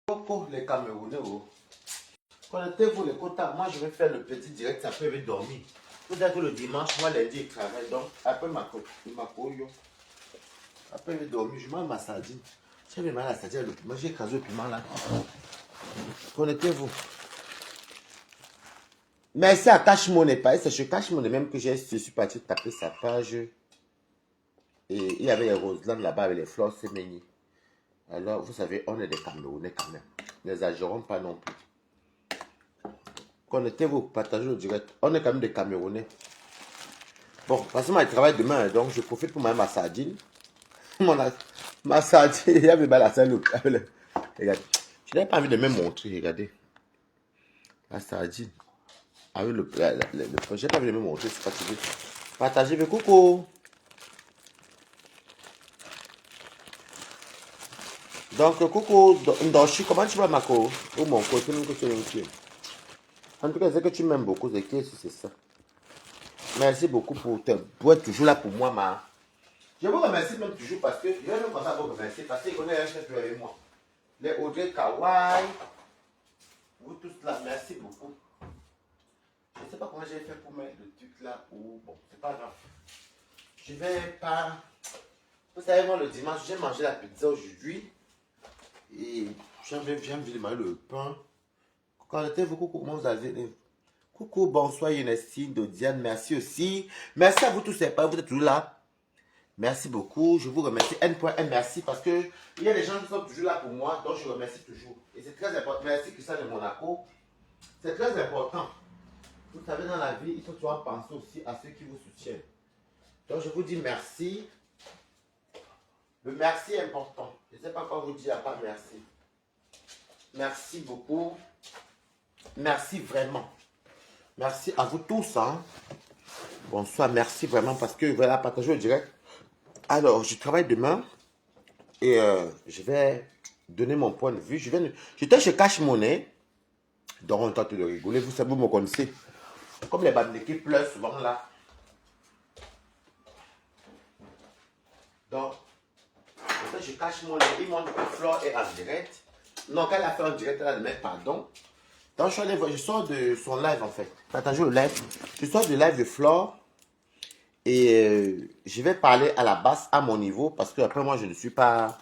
Pour les Camerounais, connectez-vous les quotas. Moi, je vais faire le petit direct, après je vais dormir. Peut-être que le dimanche, moi, lundi, il travaille. Donc, après ma couille, après je vais dormir, je mange ma sardine. J'ai mal à la sardine, le piment, j'ai écrasé le piment là. Connectez-vous. Merci à Cash Money. C'est sur Cash Money même que je suis parti taper sa page. Et il y avait les Roseland là-bas avec les fleurs séménies. Alors, vous savez, on est des Camerounais quand même. N'exagérons pas non plus. Connectez-vous, partagez le direct. On est quand même des Camerounais. Bon, parce que moi, je travaille demain, donc je profite pour ma sardine. Ma sardine, il y avait mal à ça. Regardez. Je n'avais pas envie de me montrer, regardez. La sardine. Avec le projet, j'ai pas envie de me montrer, c'est fatigué. Partagez, mais coucou. Donc, coucou, Ndoshi, comment tu vas, Mako? Ou mon côté, même que tu es. En tout cas, c'est que tu m'aimes beaucoup, c'est ça. Merci beaucoup pour être toujours là pour moi, ma. Je vous remercie même toujours parce que je vais même commencer à vous remercier parce qu'il connaît un chef avec moi. Les Audrey Kawai, vous tous là, merci beaucoup. Je ne sais pas comment j'ai fait pour mettre le truc là ou bon, c'est pas grave. Je vais pas. Vous savez, moi le dimanche, j'ai mangé la pizza aujourd'hui et j'ai envie de manger le pain. Connectez-vous, coucou, comment vous allez? Coucou, bonsoir Ernestine, Dodiane, merci aussi. Merci à vous tous, c'est pas vous êtes toujours là. Merci beaucoup, je vous remercie. N.M. merci parce que il y a des gens qui sont toujours là pour moi, donc je remercie toujours. Et c'est très important. Merci Christian de Monaco. C'est très important. Vous savez, dans la vie, il faut toujours penser aussi à ceux qui vous soutiennent. Donc je vous dis merci. Le merci est important. Je ne sais pas quoi vous dire à part merci. Merci beaucoup. Merci vraiment. Merci à vous tous. Hein. Bonsoir, merci vraiment parce que voilà, partagez le direct. Alors, je travaille demain et je vais donner mon point de vue. J'étais chez Cash Money, donc on tente de rigoler. Vous savez, vous me connaissez. Comme les bandes qui pleurent souvent là. Donc, j'étais chez Cash Money. Ils montrent que Flore est en direct. Non, quand elle a fait en direct, elle a demandé pardon. Donc, je sors de son live en fait. Partagez le live. Je sors du live de Flore. Et je vais parler à la basse, à mon niveau, parce que après moi, je ne suis pas...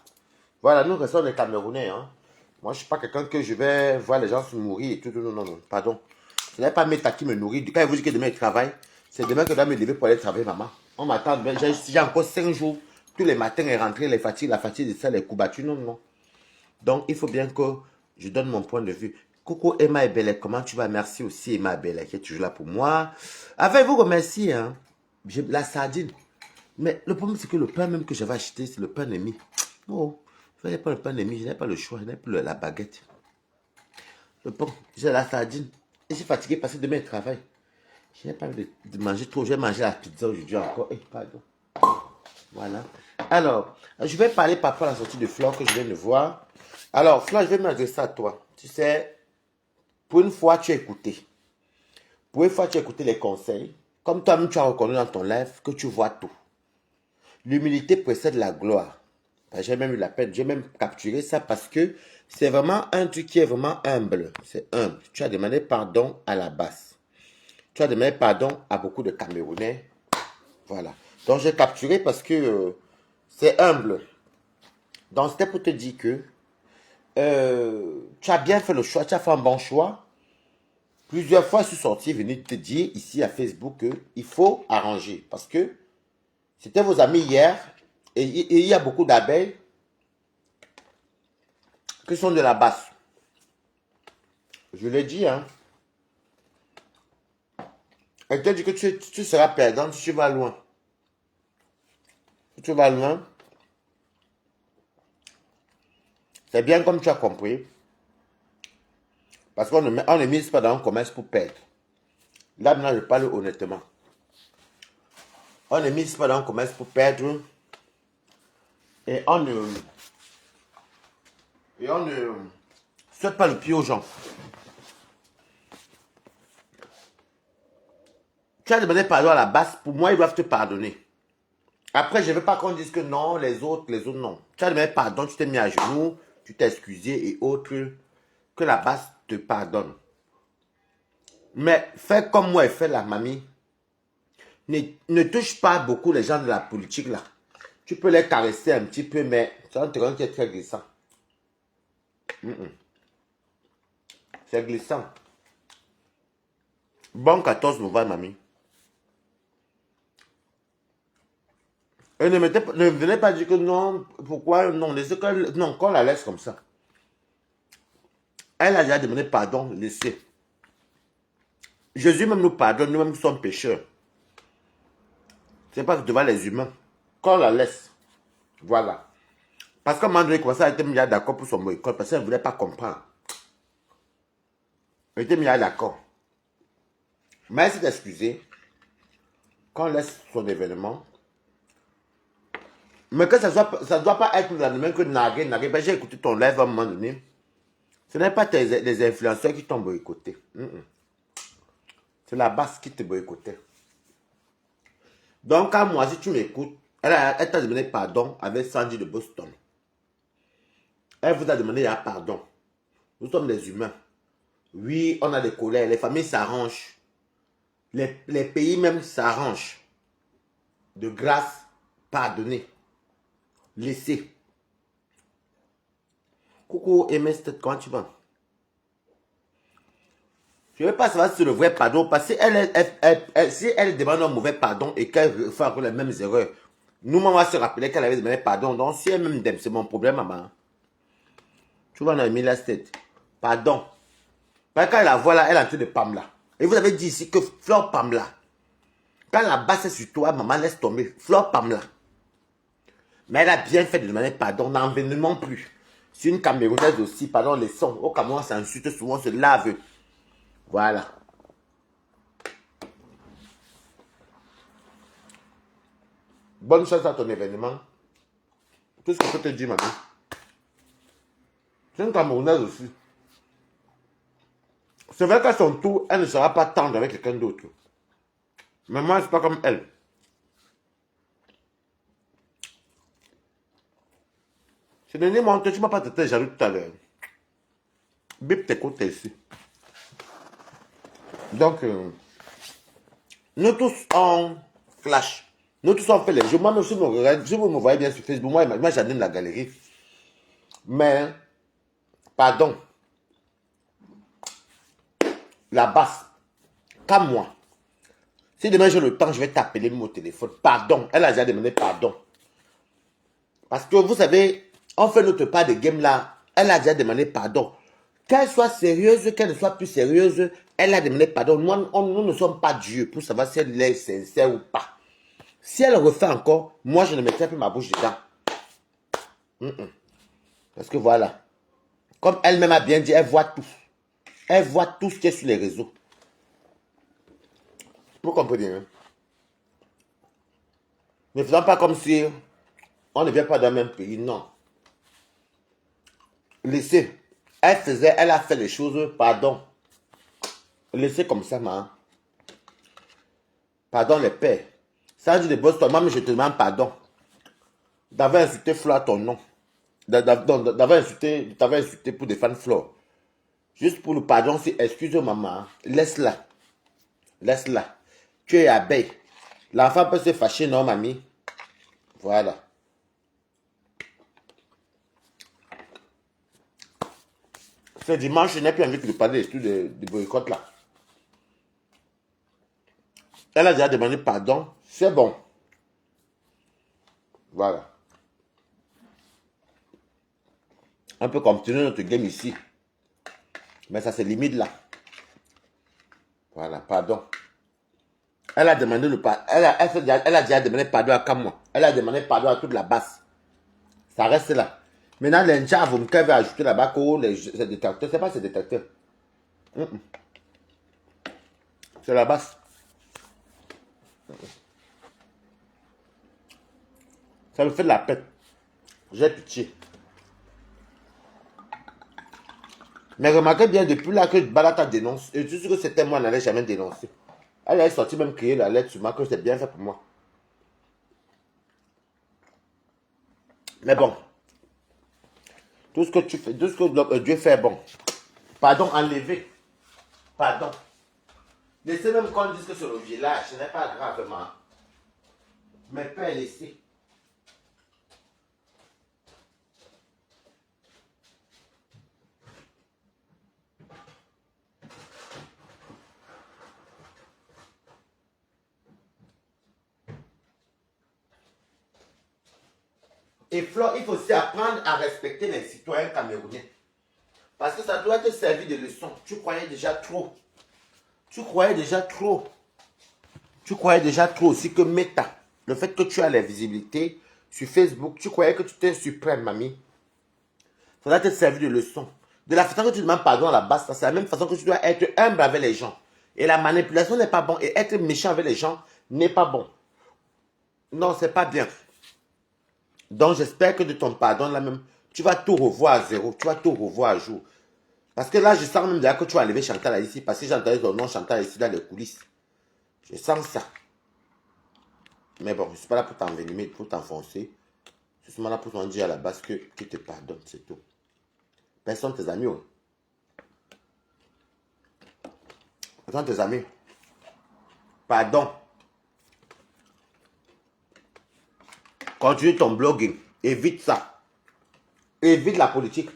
Voilà, nous restons des Camerounais. Hein. Moi, je ne suis pas quelqu'un que je vais voir les gens se mourir et tout. Non, non, non, pardon. Ce n'est pas Meta qui me nourrit. Quand il vous dit que demain, il travaille, c'est demain que je dois me lever pour aller travailler, maman. On m'attend. J'ai encore 5 jours. Tous les matins, et rentrer, la fatigue de ça, les coups battus. Non, non. Donc, il faut bien que je donne mon point de vue. Coucou Emma Ebele, comment tu vas? Merci aussi Emma Ebele qui est toujours là pour moi. Avez-vous remercié, hein? La sardine. Mais le problème, c'est que le pain même que j'avais acheté, c'est le pain Némi. Non, je n'avais pas le pain Némi, je n'avais pas le choix, je n'avais plus la baguette. Le pain, j'ai la sardine. Et je suis fatigué parce que demain, je travaille. Je n'ai pas envie de manger trop. Je vais manger la pizza aujourd'hui encore. Pardon. Voilà. Alors, je vais parler par rapport à la sortie de Flore que je viens de voir. Alors, Flore, je vais m'adresser à toi. Tu sais, pour une fois, tu as écouté. Pour une fois, tu as écouté les conseils. Comme toi-même, tu as reconnu dans ton live que tu vois tout. L'humilité précède la gloire. J'ai même eu la peine, j'ai même capturé ça parce que c'est vraiment un truc qui est vraiment humble. C'est humble. Tu as demandé pardon à la base. Tu as demandé pardon à beaucoup de Camerounais. Voilà. Donc j'ai capturé parce que c'est humble. Donc c'était pour te dire que tu as bien fait le choix, tu as fait un bon choix. Plusieurs fois, je suis sorti venir te dire ici à Facebook qu'il faut arranger. Parce que c'était vos amis hier et il y a beaucoup d'abeilles qui sont de la basse. Je l'ai dit, hein. Elle te dit que tu seras perdant si tu vas loin. Si tu vas loin, c'est bien comme tu as compris. Parce qu'on ne mise pas dans un commerce pour perdre. Là, maintenant, je parle honnêtement. On ne mise pas dans un commerce pour perdre. Et on ne souhaite pas le pied aux gens. Tu as demandé pardon à la base. Pour moi, ils doivent te pardonner. Après, je ne veux pas qu'on dise que non, les autres non. Tu as demandé pardon, tu t'es mis à genoux. tu t'es excusé et autres, que la base te pardonne. Mais fais comme moi et fais la mamie. Ne touche pas beaucoup les gens de la politique là. Tu peux les caresser un petit peu, mais c'est un terrain qui est très glissant. C'est glissant. Bon 14 novembre, mamie. Et ne venez pas dire que non, pourquoi non, non, qu'on la laisse comme ça. Elle a déjà demandé pardon, laissez. Jésus même nous pardonne, nous-mêmes qui sommes pécheurs. C'est pas devant les humains. Qu'on la laisse. Voilà. Parce qu'à un moment donné, il a été mis d'accord pour son boycott, parce qu'elle ne voulait pas comprendre. Elle était mis d'accord. Mais elle s'est excusée. Qu'on laisse son événement. Mais que ça ne doit pas être le lendemain que naguer. Ben, j'ai écouté ton live à un moment donné. Ce n'est pas les influenceurs qui t'ont boycotté. C'est la base qui te boycottait. Donc, à moi, si tu m'écoutes, elle t'a demandé pardon avec Sandy de Boston. Elle vous a demandé un pardon. Nous sommes des humains. Oui, on a des colères. Les familles s'arrangent. Les pays même s'arrangent. De grâce, pardonnez. Laissez. Coucou, MS, comment tu vas? Je ne veux pas savoir si c'est le vrai pardon, parce que si elle demande un mauvais pardon et qu'elle fait encore les mêmes erreurs, nous, on va se rappeler qu'elle avait demandé pardon. Donc, si elle même d'aime, c'est mon problème, maman. Tu vois, on a mis la tête. Pardon. Parce que quand elle la voit là, elle est en train de Pamela. Et vous avez dit ici que Fleur Pamela, quand la basse est sur toi, maman laisse tomber. Fleur Pamela. Mais elle a bien fait de demander pardon, n'envenimons plus. C'est une Camerounaise aussi, pardon, les sons. Au Cameroun, ça insulte souvent, on se lave. Voilà. Bonne chance à ton événement. Tout ce que je peux te dire, maman. C'est une Camerounaise aussi. C'est vrai qu'à son tour, elle ne sera pas tendre avec quelqu'un d'autre. Mais moi, c'est pas comme elle. C'est donné mon tu m'as pas été jaloux tout à l'heure. Bip tes côtés ici. Donc, nous tous en flash. Nous tous on fait les jeux. Moi, si vous me voyez bien sur Facebook, moi j'anime la galerie. Mais, pardon. La basse. Comme moi. Si demain j'ai le temps, je vais t'appeler mon téléphone. Pardon. Elle a déjà demandé pardon. Parce que vous savez, on fait notre part de game là. Elle a déjà demandé pardon. Qu'elle soit sérieuse, qu'elle ne soit plus sérieuse, elle a demandé pardon. Nous ne sommes pas Dieu pour savoir si elle est sincère ou pas. Si elle refait encore, moi je ne mettrai plus ma bouche dedans. Parce que voilà. Comme elle-même a bien dit, elle voit tout. Elle voit tout ce qui est sur les réseaux. Vous comprenez, hein? Ne faisons pas comme si on ne vient pas dans le même pays, non. Laissez. Elle a fait les choses, pardon. Laissez comme ça, maman. Pardon les pères. Ça dit de Boston, maman, je te demande pardon. D'avoir insulté Fleur à ton nom. D'avoir insulté pour défendre Fleur. Juste pour le pardon, c'est excuse maman. Laisse-la. Laisse-la. Tu es abeille. L'enfant peut se fâcher, non, mamie? Voilà. Ce dimanche, je n'ai plus envie de parler de boycott là. Elle a déjà demandé pardon. C'est bon. Voilà. On peut continuer notre game ici. Mais ça se limite là. Voilà, pardon. Elle a demandé le pardon. Elle a déjà demandé pardon à Kamwa. Elle a demandé pardon à toute la basse. Ça reste là. Maintenant, les gens vont me ajouter là-bas que les détecteurs. C'est pas ces détecteurs. C'est la basse. Ça me fait de la peine. J'ai pitié. Mais remarquez bien, depuis là que Balata dénonce, et tout ce que c'était moi, n'allait jamais dénoncer. Elle est sortie même crier la lettre sur moi, que c'est bien fait pour moi. Mais bon. Tout ce que tu fais, tout ce que Dieu fait est bon. Pardon, enlever. Pardon. Laissez même qu'on dise que c'est le village, ce n'est pas gravement. Mais Père, laissez. Et Flo, il faut aussi apprendre à respecter les citoyens camerounais. Parce que ça doit te servir de leçon. Tu croyais déjà trop. Tu croyais déjà trop. Tu croyais déjà trop aussi que Meta, le fait que tu as la visibilité sur Facebook, tu croyais que tu étais suprême, mamie. Ça doit te servir de leçon. De la façon que tu demandes pardon à la base, c'est la même façon que tu dois être humble avec les gens. Et la manipulation n'est pas bon. Et être méchant avec les gens n'est pas bon. Non, c'est pas bien. Donc, j'espère que de ton pardon, là même, tu vas tout revoir à zéro. Tu vas tout revoir à jour. Parce que là, je sens même déjà que tu vas enlever Chantal ici. Parce que j'ai entendu ton nom Chantal ici dans les coulisses. Je sens ça. Mais bon, je ne suis pas là pour t'envenimer, pour t'enfoncer. Je suis là pour te dire à la base que tu te pardonnes, c'est tout. Personne tes amis. Personne tes amis. Pardon. Continue ton blogging. Évite ça. Évite la politique.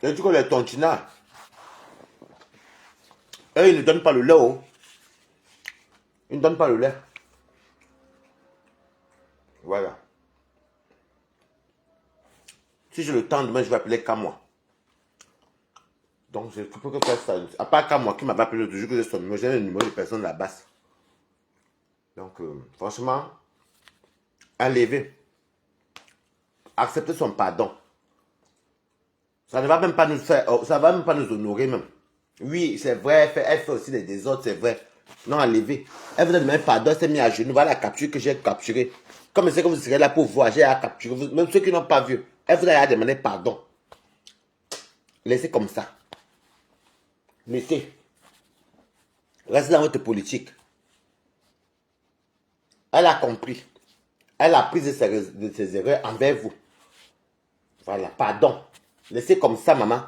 Et tu connais les tontinats. Eux, ils ne donnent pas le lait. Oh. Ils ne donnent pas le lait. Voilà. Si j'ai le temps, demain, je vais appeler Kamwa. Donc, je peux que faire ça. À part Kamwa qui m'a appelé l'autre jour que j'ai son numéro, j'ai le numéro de personne là-bas. Donc, franchement, enlever. Accepter son pardon. Ça ne va même pas nous faire, ça va même pas nous honorer même. Oui, c'est vrai, elle fait aussi des désordres, c'est vrai. Non, enlever. Elle vous a demandé pardon, elle s'est mise à genoux, voilà la capture que j'ai capturée. Comme je sais que vous serez là pour voir, j'ai à capturer. Même ceux qui n'ont pas vu, elle vous a demandé pardon. Laissez comme ça. Laissez. Restez dans votre politique. Elle a compris. Elle a pris de ses erreurs envers vous. Voilà, pardon. Laissez comme ça, maman.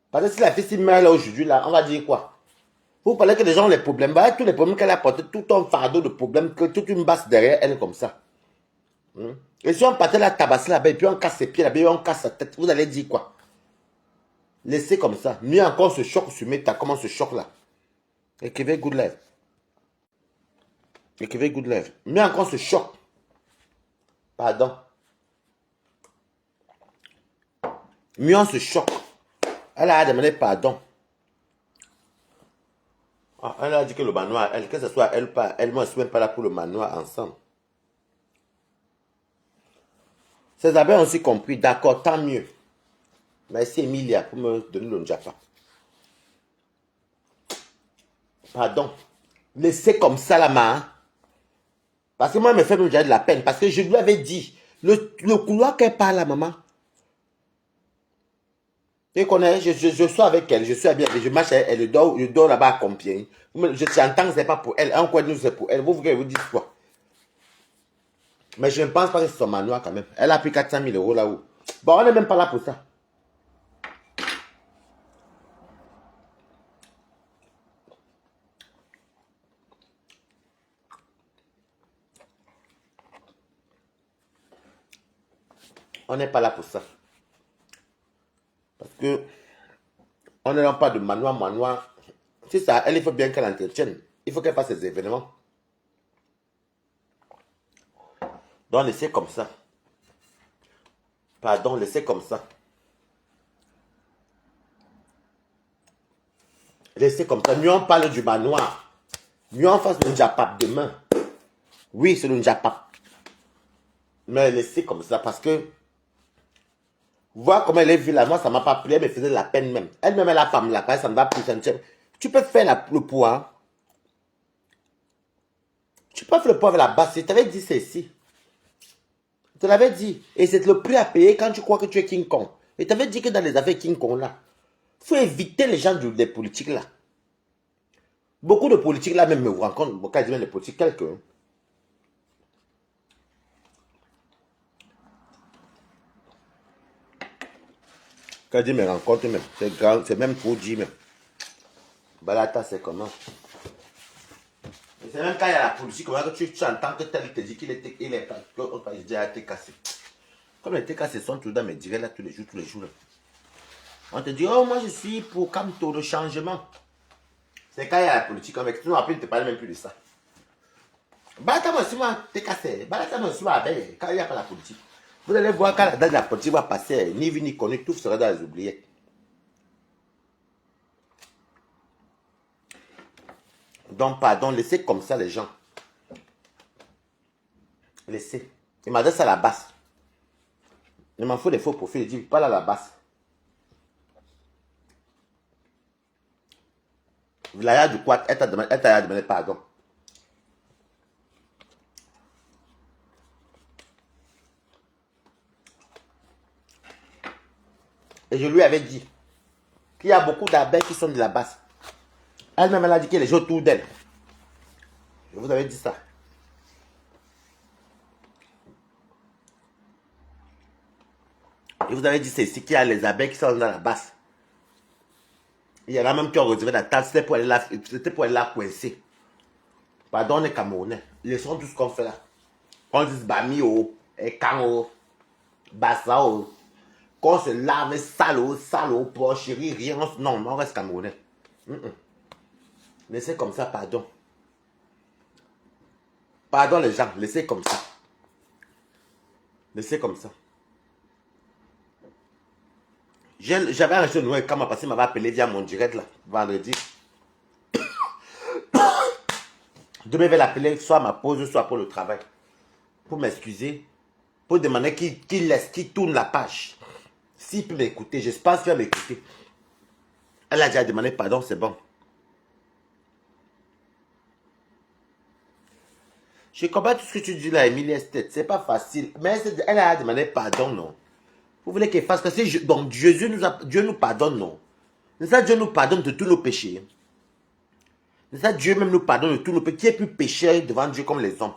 Parce que si la fille s'y meurt là aujourd'hui, là, on va dire quoi? Vous parlez que les gens ont les problèmes. Bah, tous les problèmes qu'elle a apportés, tout un fardeau de problèmes, que toute une basse derrière elle comme ça. Et si on partait la tabasser là-bas, et puis on casse ses pieds là-bas, et on casse sa tête, vous allez dire quoi? Laissez comme ça. Mieux encore ce choc sur Meta, comment ce choc là. Écrivez good life. Écrivez good life. Mieux encore ce choc. Pardon. Mieux on se choque. Elle a demandé pardon. Ah, elle a dit que le manoir, que ce soit elle pas, elle, moi je ne suis même pas là pour le manoir ensemble. Ces abeilles ont aussi compris. D'accord, tant mieux. Merci Emilia pour me donner le Njapa. Pardon. Laissez comme ça la main. Parce que moi, elle me fait déjà de la peine. Parce que je lui avais dit, le couloir qu'elle parle à maman. Tu connais, je suis avec elle, je suis bien, je marche avec elle, je dors là-bas à Compiègne. J'entends que ce n'est pas pour elle, en quoi nous c'est pour elle. Vous voulez vous dire quoi? Mais je ne pense pas que c'est son manoir quand même. Elle a pris 400 000 euros là-haut. Bon, on n'est même pas là pour ça. On n'est pas là pour ça. Parce que on n'est pas de manoir. C'est ça, elle, il faut bien qu'elle entretienne. Il faut qu'elle fasse ses événements. Donc, laissez comme ça. Pardon, laissez comme ça. Laissez comme ça. Mieux on parle du manoir. Mieux on fasse le Njapap demain. Oui, c'est le Njapap. Mais laissez comme ça parce que voir comment elle est vue là, moi ça m'a pas plu, elle me faisait de la peine même. Elle-même, elle a femme là, ça ne va plus sentir. Tu peux faire le poids. Tu peux faire le poids avec la basse. Je t'avais dit ceci. Je te l'avais dit. Et c'est le prix à payer quand tu crois que tu es King Kong. Et je t'avais dit que dans les affaires King Kong là, il faut éviter les gens des politiques là. Beaucoup de politiques là même me rencontrent, quasiment les politiques, quelqu'un. Quand Dieu me rencontre même, c'est grand, c'est même pour dire même. Balata, c'est comment? C'est même quand il y a la politique, comment tu entends que tel te dit qu'il était, il est pas, il dit, a été cassé. Comme les TKC sont tout dans mes directs là tous les jours. Là. On te dit, oh, moi je suis pour Camto, le changement. C'est quand il y a la politique, avec tout, après, ne te parle même plus de ça. Balatama aussi, moi, TKC, Balatama aussi, moi, quand il n'y a pas la politique. Vous allez voir quand la date de la politique va passer, ni vu ni connu, tout sera dans les oubliettes. Donc, pardon, laissez comme ça les gens. Laissez. Il m'adresse à la basse. Il m'en faut des faux profils, il dit, pas à la basse. Vlaya du Quat, elle t'a demandé pardon. Et je lui avais dit qu'il y a beaucoup d'abeilles qui sont de la basse. Elle-même, elle a dit que les gens autour d'elle. Je vous avais dit ça. Je vous avais dit c'est ici qu'il y a les abeilles qui sont dans la basse. Il y en a même qui ont retiré la table, c'était pour aller là coincer. Pardon les Camerounais. Ils sont tous qu'on fait là. On dit Bami et Kango, Bassa qu'on se lave sale pour chérie, rien. Non, on reste Camerounais. Laissez comme ça, pardon. Pardon les gens, laissez comme ça. Laissez comme ça. J'avais un jeune quand ma passé m'avait appelé via mon direct là, vendredi. Demain, je vais l'appeler soit à ma pause, soit pour le travail. Pour m'excuser. Pour demander qu'il tourne la page. S'il peut m'écouter, j'espère qu'il va m'écouter. Elle a déjà demandé pardon, c'est bon. Je comprends tout ce que tu dis là, Emilie Estet. C'est pas facile. Mais elle a demandé pardon, non. Vous voulez qu'elle fasse que si donc Dieu nous pardonne, non. C'est ça, Dieu nous pardonne de tous nos péchés. C'est ça, Dieu même nous pardonne de tous nos péchés. Qui est plus pécheur devant Dieu comme les hommes?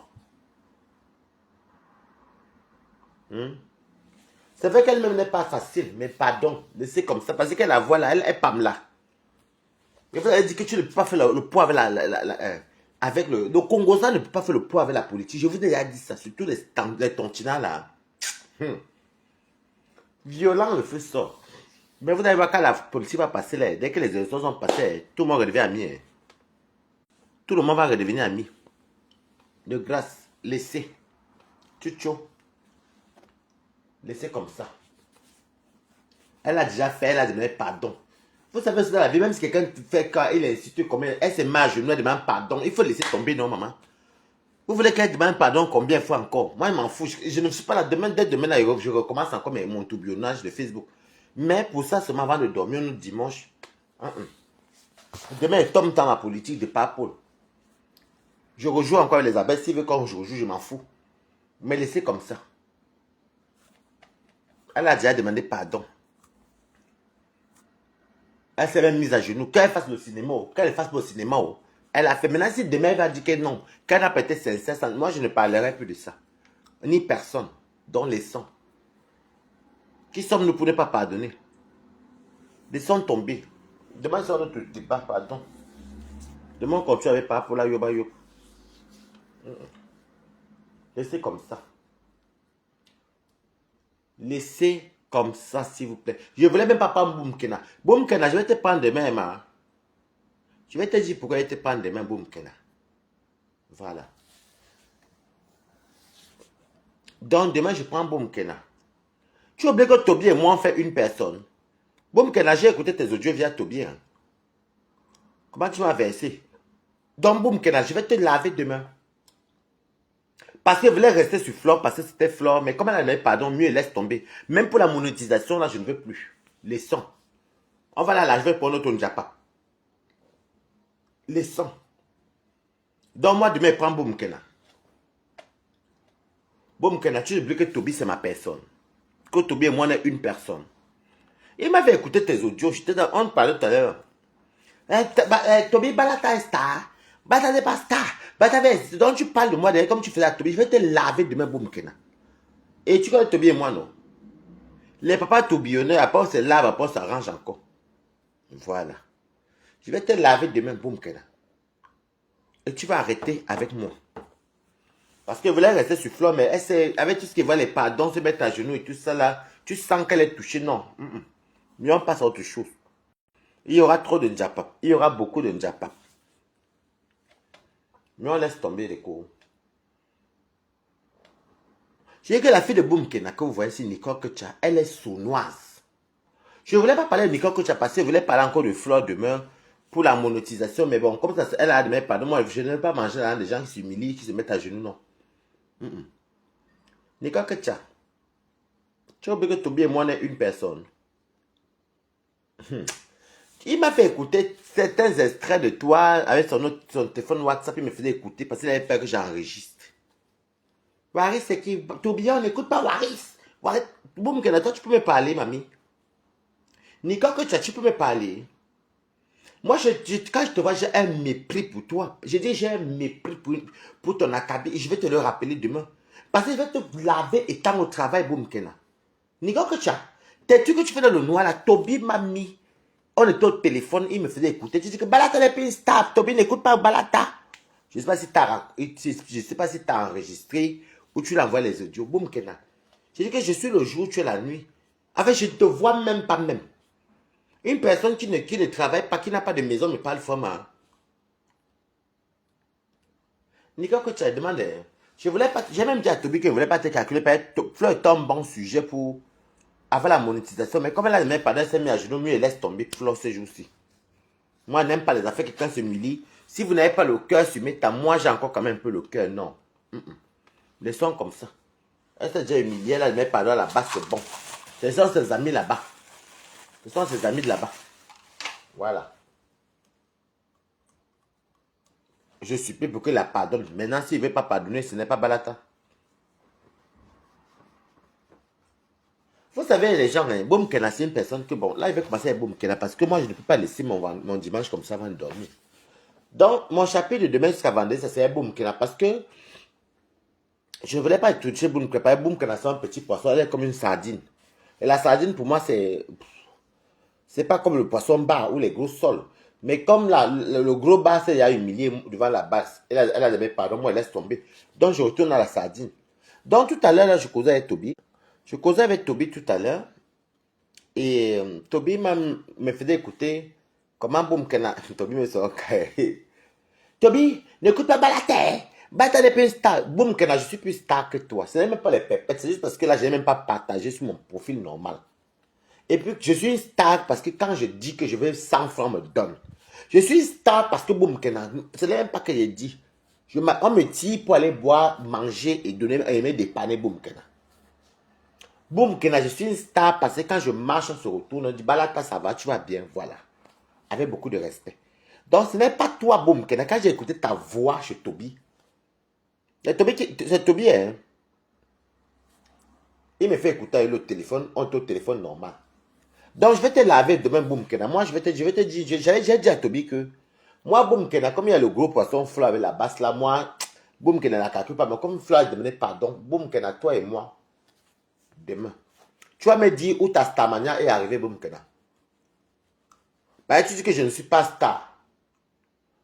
C'est vrai qu'elle-même n'est pas facile, mais pardon, laissez comme ça. Parce que la voix là, elle est pas là. Et vous avez dit que tu ne peux pas faire le poids avec le Congosa ne peut pas faire le poids avec la politique. Je vous ai déjà dit ça, surtout les tontinats là. Violent, le feu sort. Mais vous allez voir quand la politique va passer là, dès que les élections sont passées, tout le monde redevient ami. Hein. Tout le monde va redevenir ami. De grâce, laissez. Tchou. Laissez comme ça. Elle a déjà fait, elle a demandé pardon. Vous savez, c'est dans la vie, même si quelqu'un fait quand il est insulté combien, elle se met à genoux, elle demande pardon. Il faut laisser tomber, non, maman. Vous voulez qu'elle demande pardon combien de fois encore? Moi, je m'en fous. Je ne suis pas là. Dès demain, là, je recommence encore mon tourbillonnage de Facebook. Mais pour ça, seulement avant de dormir, nous, dimanche. Demain, il tombe dans la politique de Paul. Je rejoue encore les abeilles. S'il veut quand je rejoue, je m'en fous. Mais laissez comme ça. Elle a déjà demandé pardon. Elle s'est même mise à genoux. Qu'elle fasse le cinéma, qu'elle fasse le cinéma, elle a fait. Maintenant, si demain elle va dire que non, qu'elle n'a pas été sincère, moi je ne parlerai plus de ça. Ni personne, dont les sangs. Qui sommes-nous pour ne pas pardonner? Laissons tomber. Demain, c'est notre débat, pardon. Demain, on continue avec par rapport à Yoba Yo. Laissez comme ça. Laissez comme ça, s'il vous plaît. Je ne voulais même pas prendre Boumkena. Boumkena, je vais te prendre demain, ma. Je vais te dire pourquoi je te prends demain, Boumkena. Voilà. Donc, demain, je prends Boumkena. Tu oublies que Toby et moi, on fait une personne. Boumkena, j'ai écouté tes audios via Toby. Hein. Comment tu m'as versé? Donc, Boumkena, je vais te laver demain. Parce qu'elle voulait rester sur Flore, parce que c'était Flore. Mais comme elle a dit pardon, mieux, laisse tomber. Même pour la monétisation, là, je ne veux plus. Laissons. On va la laver pour notre Njapa. Laissons. Donc, moi, demain, prends Boumkena. Boumkena, tu oublies que Toby, c'est ma personne. Que Toby et moi, on est une personne. Il m'avait écouté tes audios. On parlait tout à l'heure. Toby, Balata est star. Balata n'est pas star. Donc tu parles de moi, comme tu faisais à Toby, je vais te laver demain, Boumkena. Et tu connais Toby et moi, non? Les papas tourbillonnés, après on se lave, après on s'arrange encore. Voilà. Je vais te laver demain, boum, Kena. Et tu vas arrêter avec moi. Parce qu'elle voulait rester sur fleur, mais avec tout ce qui va les pardons, se mettre à genoux et tout ça là, tu sens qu'elle est touchée. Non. Mais on passe à autre chose. Il y aura trop de njapap. Il y aura beaucoup de njapap. Mais on laisse tomber les cours. Je dis que la fille de Boum Kena que vous voyez ici, Nicole Kocha, elle est sournoise. Je ne voulais pas parler de Nicole Kocha parce que je voulais parler encore de Fleur demain pour la monétisation. Mais bon, comme ça, elle a demain, pardon, moi, je ne vais pas manger là, des gens qui s'humilient, qui se mettent à genoux, non. Nicole Kocha, tu as oublié que Toby et moi, on est une personne. Il m'a fait écouter certains extraits de toi avec son téléphone WhatsApp. Il me faisait écouter parce qu'il avait peur que j'enregistre. Waris, c'est qui? Toby, on n'écoute pas Waris. Waris, Boum Kena, toi, tu peux me parler, mamie. Nicole Kocha, tu peux me parler. Moi, quand je te vois, j'ai un mépris pour toi. J'ai dit, j'ai un mépris pour ton acabit. Et je vais te le rappeler demain. Parce que je vais te laver étant au travail, Boum Kena. Nicole Kocha, t'es-tu que tu fais dans le noir là? Toby m'a mis. On était au téléphone, il me faisait écouter. Tu dis que Balata n'est plus stable. Toby n'écoute pas Balata. Je ne sais pas si tu as enregistré ou tu l'envoies les audios. Boum Kena. Je dis que je suis le jour, tu es la nuit. En fait, je ne te vois même pas même. Une personne qui ne travaille pas, qui n'a pas de maison, me parle format. Nicolas, que tu as demandé. Je voulais pas. J'ai même dit à Toby que je ne voulais pas te calculer. Fleur est un bon sujet pour avoir la monétisation. Mais comme elle a même pas, elle s'est mis à genoux, mieux elle laisse tomber Fleur ce jour-ci. Moi, je n'aime pas les affaires que quelqu'un se m'humilie. Si vous n'avez pas le cœur sur mes temps, moi, j'ai encore quand même un peu le cœur. Non. Les sons comme ça. Elle s'est déjà humiliée, elle a même pas là-bas, c'est bon. Ce sont ses amis là-bas. Ce sont ses amis de là-bas. Voilà. Je supplie pour qu'il la pardonne. Maintenant, s'il ne veut pas pardonner, ce n'est pas Balata. Vous savez, les gens, hein, Boum Kena, c'est une personne que, bon, là, il veut commencer avec Boum Kena parce que moi, je ne peux pas laisser mon dimanche comme ça avant de dormir. Donc, mon chapitre de demain jusqu'à vendredi, ça serait Boum Kena parce que je ne voulais pas toucher Boum Kena. Boum Kena, c'est un petit poisson, elle est comme une sardine. Et la sardine, pour moi, c'est pas comme le poisson bar ou les gros sols. Mais comme le gros bar s'est humilié devant la basse, elle a dit, pardon, moi, elle laisse tomber. Donc, je retourne à la sardine. Donc, tout à l'heure, je causais avec Toby. Je causais avec Toby tout à l'heure. Et Toby me faisait écouter comment Boum Kena. Toby me sort. Toby, n'écoute pas Balata. Balata n'est plus une star. Boum Kena, je suis plus star que toi. Ce n'est même pas les pépettes. C'est juste parce que là, je n'ai même pas partagé sur mon profil normal. Et puis, je suis une star parce que quand je dis que je veux 100 francs, on me donne. Je suis une star parce que Boum Kena, ce n'est même pas que j'ai dit. On me tire pour aller boire, manger et donner, aimer dépanner Boum Kena. Boum Kena, je suis une star parce que quand je marche, on se retourne, on dit Balata, ça va, tu vas bien, voilà. Avec beaucoup de respect. Donc, ce n'est pas toi, Boum Kena. Quand j'ai écouté ta voix chez Toby, c'est Toby, hein. Il me fait écouter le téléphone, on est au téléphone normal. Donc, je vais te laver demain, Boum Kena. Moi, je vais te dire, j'ai dit à Toby que, moi, Boum Kena, comme il y a le gros poisson Flo avec la basse là, moi, Boum Kena n'a calculé pas. Mais comme Flo a demandé pardon, Boum Kena, toi et moi, demain. Tu vas me dire où ta Starmania est arrivée, Boum Kena. Bah, tu dis que je ne suis pas star.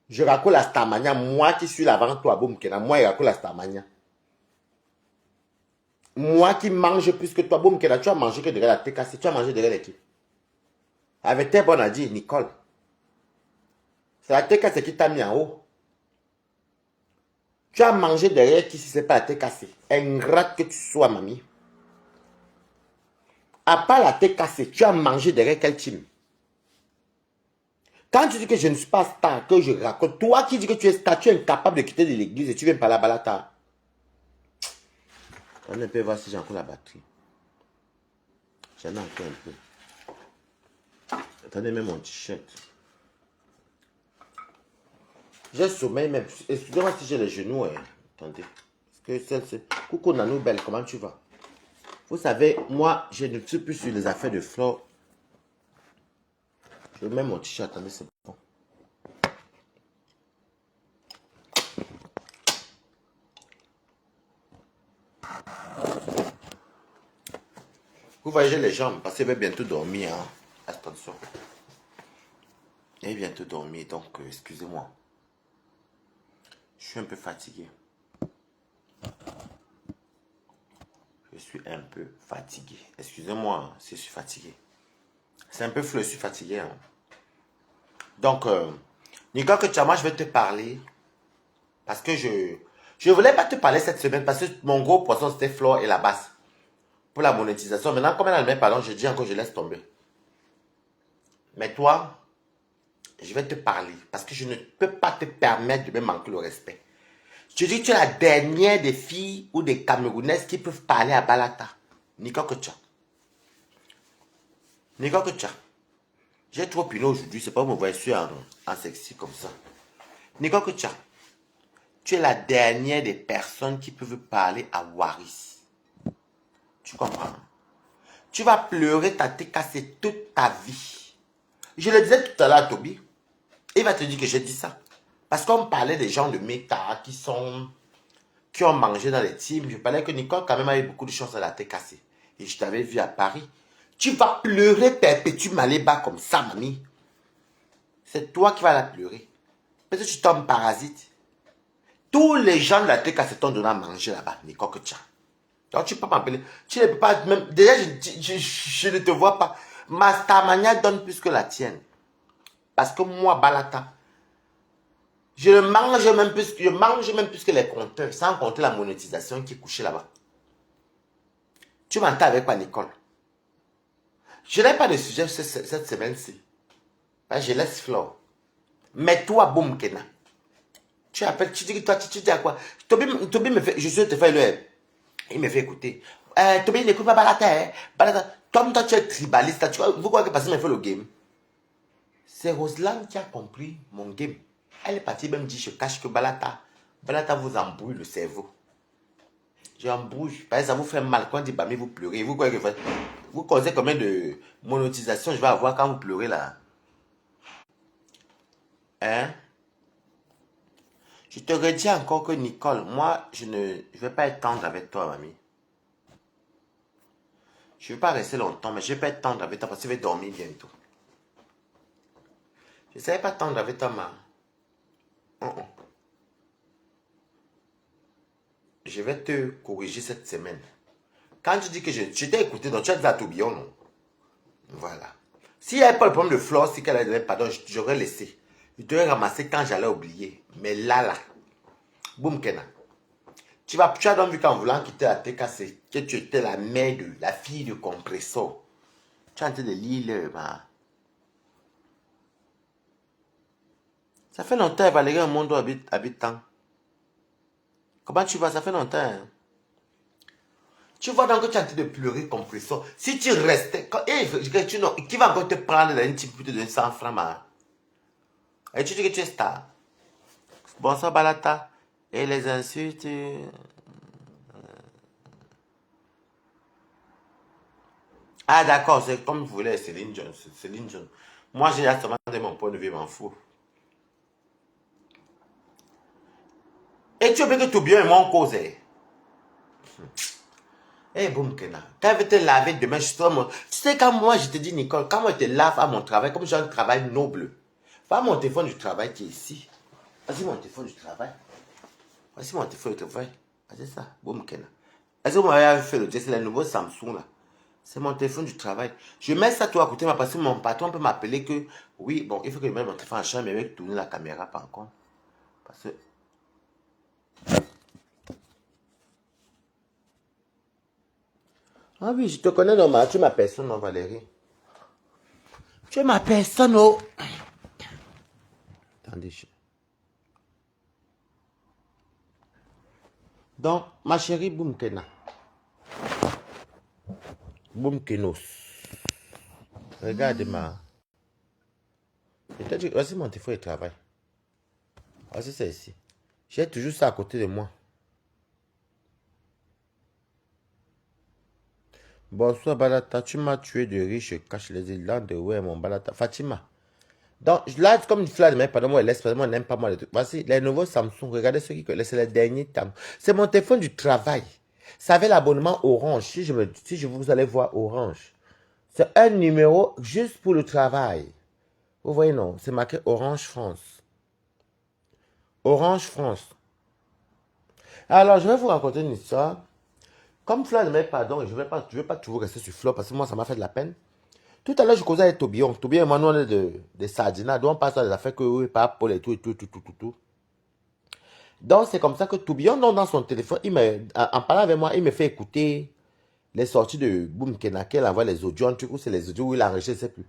Je raconte la Starmania, moi qui suis là avant toi, Boum Kena. Moi, je raconte la Starmania. Moi qui mange plus que toi, Boum Kena, tu as mangé que derrière la TKC, tu as mangé derrière l'équipe. Avec tes bonnes à dire, Nicole. C'est la TKC qui t'a mis en haut. Tu as mangé derrière qui si c'est pas la TKC. Ingrate que tu sois, mamie. À part la TKC, tu as mangé derrière quel team? Quand tu dis que je ne suis pas star, que je raconte, toi qui dis que tu es star, tu es incapable de quitter de l'église et tu viens par la Balata. On peut voir si j'ai encore la batterie. J'en ai encore un peu. Attendez même mon t-shirt. J'ai sommeil même. Excusez-moi si j'ai les genoux. Attendez. Parce que c'est... Coucou Nanou Belle, comment tu vas? Vous savez, moi, je ne suis plus sur les affaires de Flo. Je mets mon t-shirt. Attendez, c'est bon. Vous voyez les jambes, parce qu'il va bientôt dormir. Hein. Attention. Il va bientôt dormir, donc excusez-moi. Je suis un peu fatigué. Je suis un peu fatigué. Excusez-moi si je suis fatigué. C'est un peu flou, je suis fatigué. Hein. Donc, Nicole Kochama, je vais te parler. Parce que je voulais pas te parler cette semaine. Parce que mon gros poisson, c'était Flore et la basse. Pour la monétisation. Maintenant, comme elle a le même pardon, je dis encore, je laisse tomber. Mais toi, je vais te parler. Parce que je ne peux pas te permettre de me manquer le respect. Je dis que tu es la dernière des filles ou des Camerounaises qui peuvent parler à Balata. Nicole Kocha. Nicole Kocha. J'ai trop piné aujourd'hui. C'est pas pour me voir en sexy comme ça. Nicole Kocha. Tu es la dernière des personnes qui peuvent parler à Waris. Tu comprends? Tu vas pleurer, t'as cassé toute ta vie. Je le disais tout à l'heure à Toby. Il va te dire que j'ai dit ça. Parce qu'on parlait des gens de méta qui ont mangé dans les teams. Je parlais que Nicole quand même avait beaucoup de chance à la tête cassée. Et je t'avais vu à Paris. Tu vas pleurer perpétue Maléba comme ça, mamie. C'est toi qui vas la pleurer. Parce que tu tombes parasite. Tous les gens de la tête cassée t'ont donné à manger là-bas, Nicole que tu as. Donc tu peux m'appeler. Tu ne peux pas même. Déjà, je ne te vois pas. Mastamania donne plus que la tienne. Parce que moi, Balata, je mange même plus que les compteurs, sans compter la monétisation qui est couchée là-bas. Tu m'entends avec quoi, Nicole? Je n'ai pas de sujet cette semaine-ci. Je laisse Flore. Mais toi, boum, Kena. Tu appelles, tu dis que toi, tu dis à quoi? Toby me fait, je suis te faire le. Il me fait écouter. Toby n'écoute pas Balata, hein? Balata. Toi, tu es tribaliste. Vous croyez que parce qu'il me fait le game? C'est Roselyne qui a compris mon game. Elle est partie même dire, je cache que Balata vous embrouille le cerveau. J'embrouille. Parce que ça vous fait mal. Quand on dit, bah, mais vous pleurez. Vous croyez que vous causez combien de monétisation je vais avoir quand vous pleurez là? Hein? Je te redis encore que Nicole, moi, je ne vais pas être tendre avec toi, mamie. Je ne vais pas rester longtemps, mais je ne vais pas être tendre avec toi parce que je vais dormir bientôt. Je ne savais pas tendre avec toi, ma. Je vais te corriger cette semaine. Quand tu dis que je t'ai écouté, donc tu as dit à tourbillon, non? Voilà. S'il n'y avait pas le problème de Flore, si qu'elle avait donné pardon, j'aurais laissé. Je t'aurais ramassé quand j'allais oublier. Mais là, boum, Kena. Tu as donc vu qu'en voulant quitter la TK, c'est que tu étais la mère de la fille de compressor. Tu es en train de lire Ça fait longtemps, Valérie, un monde habitant. Comment tu vas? Ça fait longtemps. Hein? Tu vois donc que tu es en train de pleurer compressor. Si tu restais, qui va encore te prendre un petit peu de 100 francs, et tu dis que tu es star. Bonsoir, Balata. Et les insultes. Ah, d'accord, c'est comme vous voulez, Céline John. Céline John. Moi, j'ai seulement de mon point de vue, m'en fous. Et tu veux que tout bien et moi, on cause. Eh, boum, Kena. Quand je vais te laver demain, justement. Tu sais, quand moi, je te dis, Nicole, quand moi, je te lave à mon travail, comme j'ai un travail noble, va mon téléphone du travail qui est ici. Vas-y, mon téléphone du travail. Voici mon téléphone du travail. C'est ça, boum, Kena. Est-ce que vous m'avez fait le geste, c'est le nouveau Samsung, là. C'est mon téléphone du travail. Je mets ça toi à côté, parce que mon patron peut m'appeler que, oui, bon, il faut que je mette mon téléphone en chambre, mais je vais tourner la caméra, par contre. Parce que... Ah oui, je te connais normal. Tu es ma personne, non, Valérie? Tu es ma personne, oh. Attendez. Donc, ma chérie Boumkena. Boumkenos. Regarde-moi. Voici mon téléphone de travail. Voici ça ici. J'ai toujours ça à côté de moi. Bonsoir Balata, tu m'as tué de riche, je cache les élans de ouais mon Balata. Fatima. Donc là, comme une fleur de main, pardon, moi, laisse, moi, n'aime pas moi les trucs. Voici les nouveaux Samsung, regardez ceux qui connaissent, c'est les derniers temps. C'est mon téléphone du travail. Ça avait l'abonnement Orange. Si vous allez voir Orange, c'est un numéro juste pour le travail. Vous voyez, non? C'est marqué Orange France. Orange France. Alors, je vais vous raconter une histoire. Comme Flo ne met pardon, je ne vais pas toujours rester sur Flo parce que moi, ça m'a fait de la peine. Tout à l'heure, je causais avec Tobillon. Tobillon et moi, nous, on est des sardinats. Donc, on passe sur des affaires que oui, pas Paul et tout. Donc, c'est comme ça que Tobillon, dans son téléphone, en parlant avec moi, il me fait écouter les sorties de Boom Kenake. Il envoie les audios. Un truc où c'est les audios où il enregistre, je ne sais plus.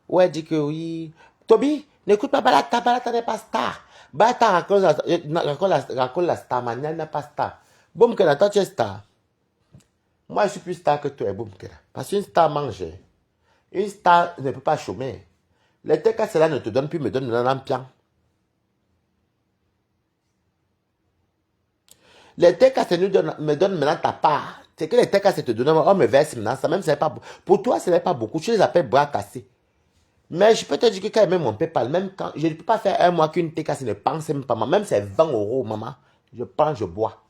Ouais, dit que oui. Toby, n'écoute pas Balata, Balata n'est pas star. Balata raconte la star, Mania n'est pas star. Boom Kenake, toi, tu es star. Moi, je suis plus star que toi, Boom Kenake. Parce qu'une star mange. Une star ne peut pas chômer. Les TK, cela ne te donne plus, me donne l'ampian. Les TK, me donne maintenant ta part. C'est que les TK, c'est te donner, on me verse maintenant. Ça même, c'est pas, pour toi, ce n'est pas beaucoup. Tu les appelles bras cassés. Mais je peux te dire que quand même mon PayPal, même quand je ne peux pas faire un mois qu'une TK, ne pense même pas. Même c'est 20 €, maman. Je prends, je bois.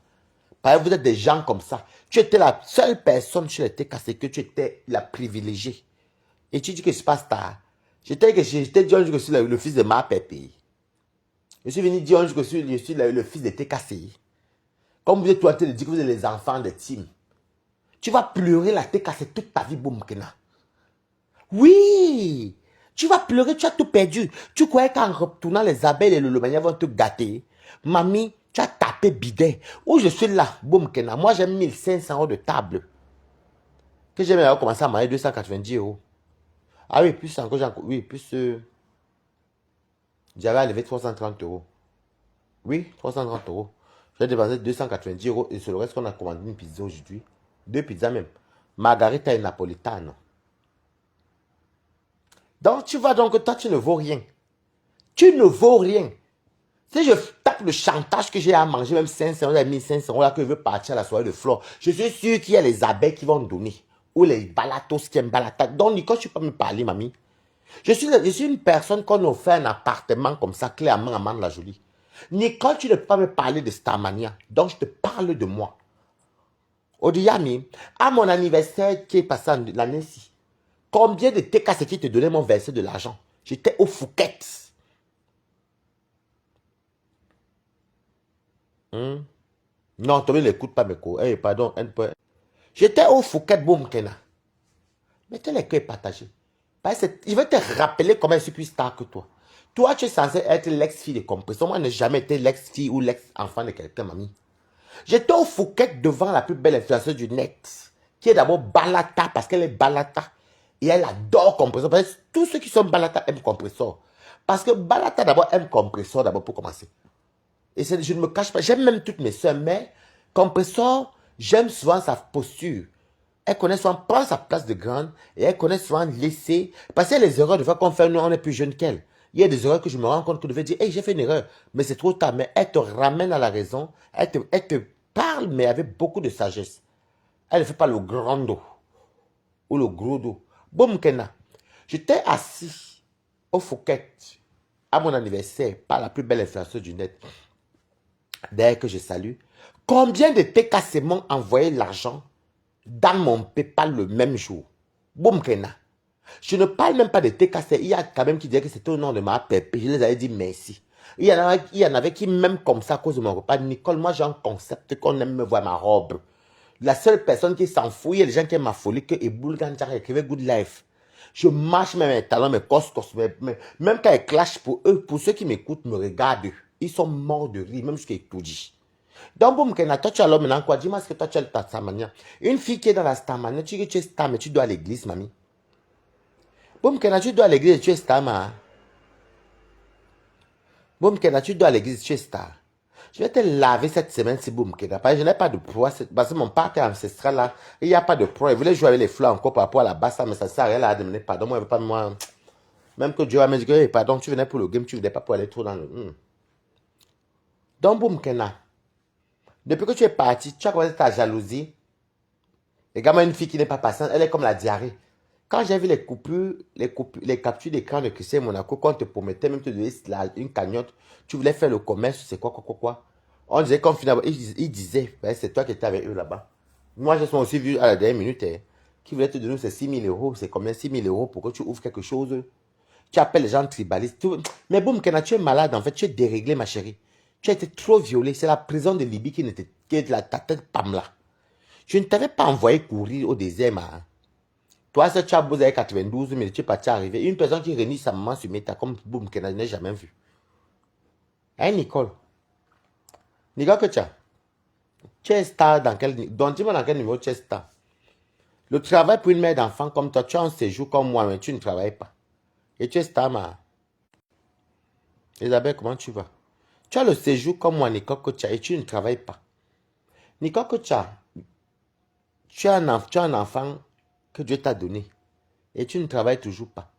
Parce que vous êtes des gens comme ça. Tu étais la seule personne sur les TK, c'est que tu étais la privilégiée. Et tu dis que je ne suis pas star. J'étais dit un jour que je suis le fils de ma Pépé. Je suis venu dire un jour que je suis le fils de TKCI. Comme vous êtes tout en train de dire que vous êtes les enfants de Tim. Tu vas pleurer la TKC toute ta vie, Boumkena. Oui! Tu vas pleurer, tu as tout perdu. Tu croyais qu'en retournant les abeilles et le lomania vont te gâter. Mamie, tu as tapé bidet. Où je suis là, Boumkena. Moi, j'ai 1500 € de table. Que j'ai même commencé à manger 290 €. Ah oui, plus encore, oui, plus... j'avais levé 330 €. Oui, 330 €. J'ai dépensé 290 € et c'est le reste qu'on a commandé une pizza aujourd'hui. 2 pizzas même. Margarita et napolitano. Donc, tu vois donc que toi, tu ne vaux rien. Tu ne vaux rien. Si je tape le chantage que j'ai à manger, même 500 €, 1500 € là, que je veux partir à la soirée de Flore, je suis sûr qu'il y a les abeilles qui vont donner. Ou les balatos qui aiment balatas. Donc, Nicole, tu peux me parler, mamie. Je suis une personne qu'on a fait un appartement comme ça, clairement, à Man-la-Jolie. Nicole, tu ne peux pas me parler de Starmania. Donc, je te parle de moi. Odiyami, à mon anniversaire qui est passé l'année-ci, combien de TKC qui te donnaient mon versé de l'argent? J'étais au Fouquet. Non, Tommy n'écoute pas mes cours. Hey, pardon. J'étais au Fouquet Boumkena. Mettez les cœurs partagés. Il veut te rappeler comment je suis plus star que toi. Toi, tu es censé être l'ex-fille de Compressor. Moi, je n'ai jamais été l'ex-fille ou l'ex-enfant de quelqu'un, mamie. J'étais au Fouquet devant la plus belle influenceuse du net, qui est d'abord Balata, parce qu'elle est Balata. Et elle adore Compressor. Parce que tous ceux qui sont Balata aiment Compressor. Parce que Balata d'abord aime Compressor, d'abord pour commencer. Et je ne me cache pas, j'aime même toutes mes soeurs, mais Compressor, j'aime souvent sa posture. Elle connaît souvent prendre sa place de grande et elle connaît souvent laisser. Parce qu'il y a les erreurs de fois qu'on fait, nous, on est plus jeune qu'elle. Il y a des erreurs que je me rends compte que je devais dire, hey, j'ai fait une erreur, mais c'est trop tard. Mais elle te ramène à la raison, elle te parle, mais avec beaucoup de sagesse. Elle ne fait pas le grand dos ou le gros dos. Boum, Kena. J'étais assis au Fouquet à mon anniversaire par la plus belle influenceuse du net. D'ailleurs que je salue. Combien de TKC m'ont envoyé l'argent dans mon PayPal le même jour? Boum, Kena. Je ne parle même pas de TKC. Il y a quand même qui disaient que c'était au nom de ma pépé. Je les avais dit merci. Il y en avait qui, même comme ça, à cause de mon repas, Nicole, moi j'ai un concept qu'on aime me voir ma robe. La seule personne qui s'en fout, il y a des gens qui aiment ma folie, que Eboul Ganjar écrivait Good Life. Je marche même mes talons, mes costos, même quand ils clashent pour eux, pour ceux qui m'écoutent, me regardent. Ils sont morts de rire, même jusqu'à tout dit. Donc, boum, toi tu as l'homme maintenant quoi? Dis-moi ce que toi tu as ta Starmania. Une fille qui est dans la Starmania, tu dis que tu es star, mais tu dois à l'église, mamie. Boum, tu dois à l'église et tu es star, ma. Boum, tu dois à l'église et tu es star. Je vais te laver cette semaine si boum, parce que je n'ai pas de poids. Parce que mon père ancestral là, il n'y a pas de poids. Il voulait jouer avec les fleurs encore par rapport à la basse, mais ça sert à rien à demander pardon. Moi, je veux pas, moi. Même que Dieu a dit que, hey, pardon, tu venais pour le game, tu venais pas pour aller trop dans le. Donc, boum, depuis que tu es parti, tu as commencé ta jalousie. Regarde-moi une fille qui n'est pas patiente, elle est comme la diarrhée. Quand j'ai vu les captures d'écran de Christian Monaco, quand on te promettait même de te donner une cagnotte, tu voulais faire le commerce, c'est quoi. On disait qu'on finit. Il disait, ben, c'est toi qui étais avec eux là-bas. Moi, je suis aussi vu à la dernière minute, hein, qui voulait te donner ces 6 000 euros. C'est combien 6 000 euros pour que tu ouvres quelque chose? Tu appelles les gens tribalistes. Mais boum, Kena, tu es malade en fait. Tu es déréglé, ma chérie. Tu as été trop violée. C'est la prison de Libye qui n'était que de ta tête pam là. Je ne t'avais pas envoyé courir au désert, ma. Toi, ça, tu as beau avec 92, mais tu es parti arriver. Une personne qui réunit sa maman sur Meta comme boum, Kena, je n'ai jamais vu. Hein, Nicole? Nicole, que tu as? Tu es star dans quel... Donc, dis-moi dans quel niveau tu es star. Le travail pour une mère d'enfant comme toi, tu as un séjour comme moi, mais tu ne travailles pas. Et tu es star, ma. Isabelle, comment tu vas? Tu as le séjour comme moi, Nicole Kocha, et tu ne travailles pas. Nicole Kocha, tu as un enfant que Dieu t'a donné, et tu ne travailles toujours pas.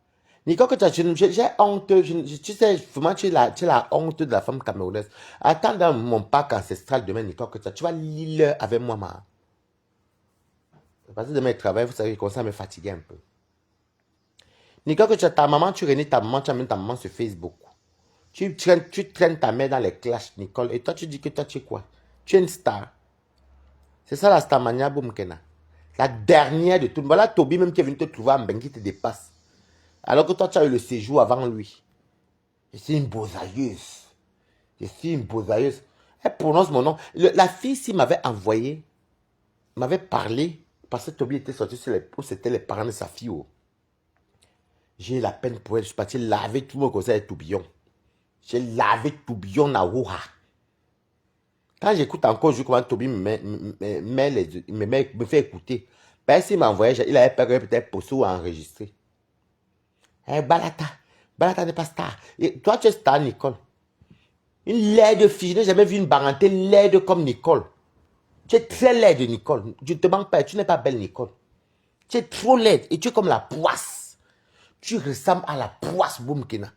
Nicole Kocha, j'ai honte, tu sais, vraiment, tu es la honte de la femme camerounaise. Attends dans mon parc ancestral demain, Nicole Kocha, tu vas lire avec moi, ma. Parce que demain, je travaille, vous savez, comme ça me fatiguer un peu. Nicole Kocha, ta maman, tu réunis ta maman, tu amènes ta maman sur Facebook. Tu traînes ta mère dans les clashs, Nicole. Et toi, tu dis que toi, tu es quoi? Tu es une star. C'est ça la starmania, Boumkena. La dernière de tout. Voilà, Toby, même qui est venu te trouver en Bengue, te dépasse. Alors que toi, tu as eu le séjour avant lui. Je suis une bosailleuse. Je suis une bosailleuse. Elle prononce mon nom. La fille, s'il m'avait envoyé, m'avait parlé, parce que Toby était sorti sur les... C'était les parents de sa fille. Oh. J'ai eu la peine pour elle. Je suis parti laver tout mon conseil de tourbillon. J'ai lavé tourbillon na ouha. Quand j'écoute encore, je comment Toby me fait écouter. Ben, s'il m'a envoyé, il avait peur peut-être poster ou enregistrer. Eh, Balata n'est pas star. Et toi, tu es star, Nicole. Une laide fille, je n'ai jamais vu une baranté laide comme Nicole. Tu es très laide, Nicole. Je ne te manque pas, tu n'es pas belle, Nicole. Tu es trop laide et tu es comme la poisse. Tu ressembles à la poisse, Boumkina.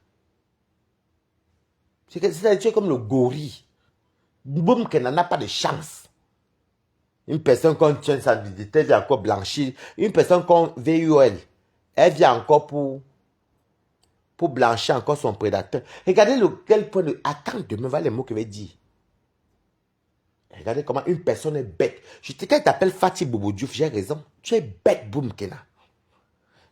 Tu es comme le gorille. Boumkina n'a pas de chance. Une personne qu'on tient sa dignité vient encore blanchir. Une personne qu'on VUL, elle vient encore pour blanchir encore son prédateur. Regardez quel point de... Attends, demain, va les mots que je vais dire. Regardez comment une personne est bête. Quand elle t'appelle Fatih Bobo Diouf, j'ai raison. Tu es bête, boum, Kena.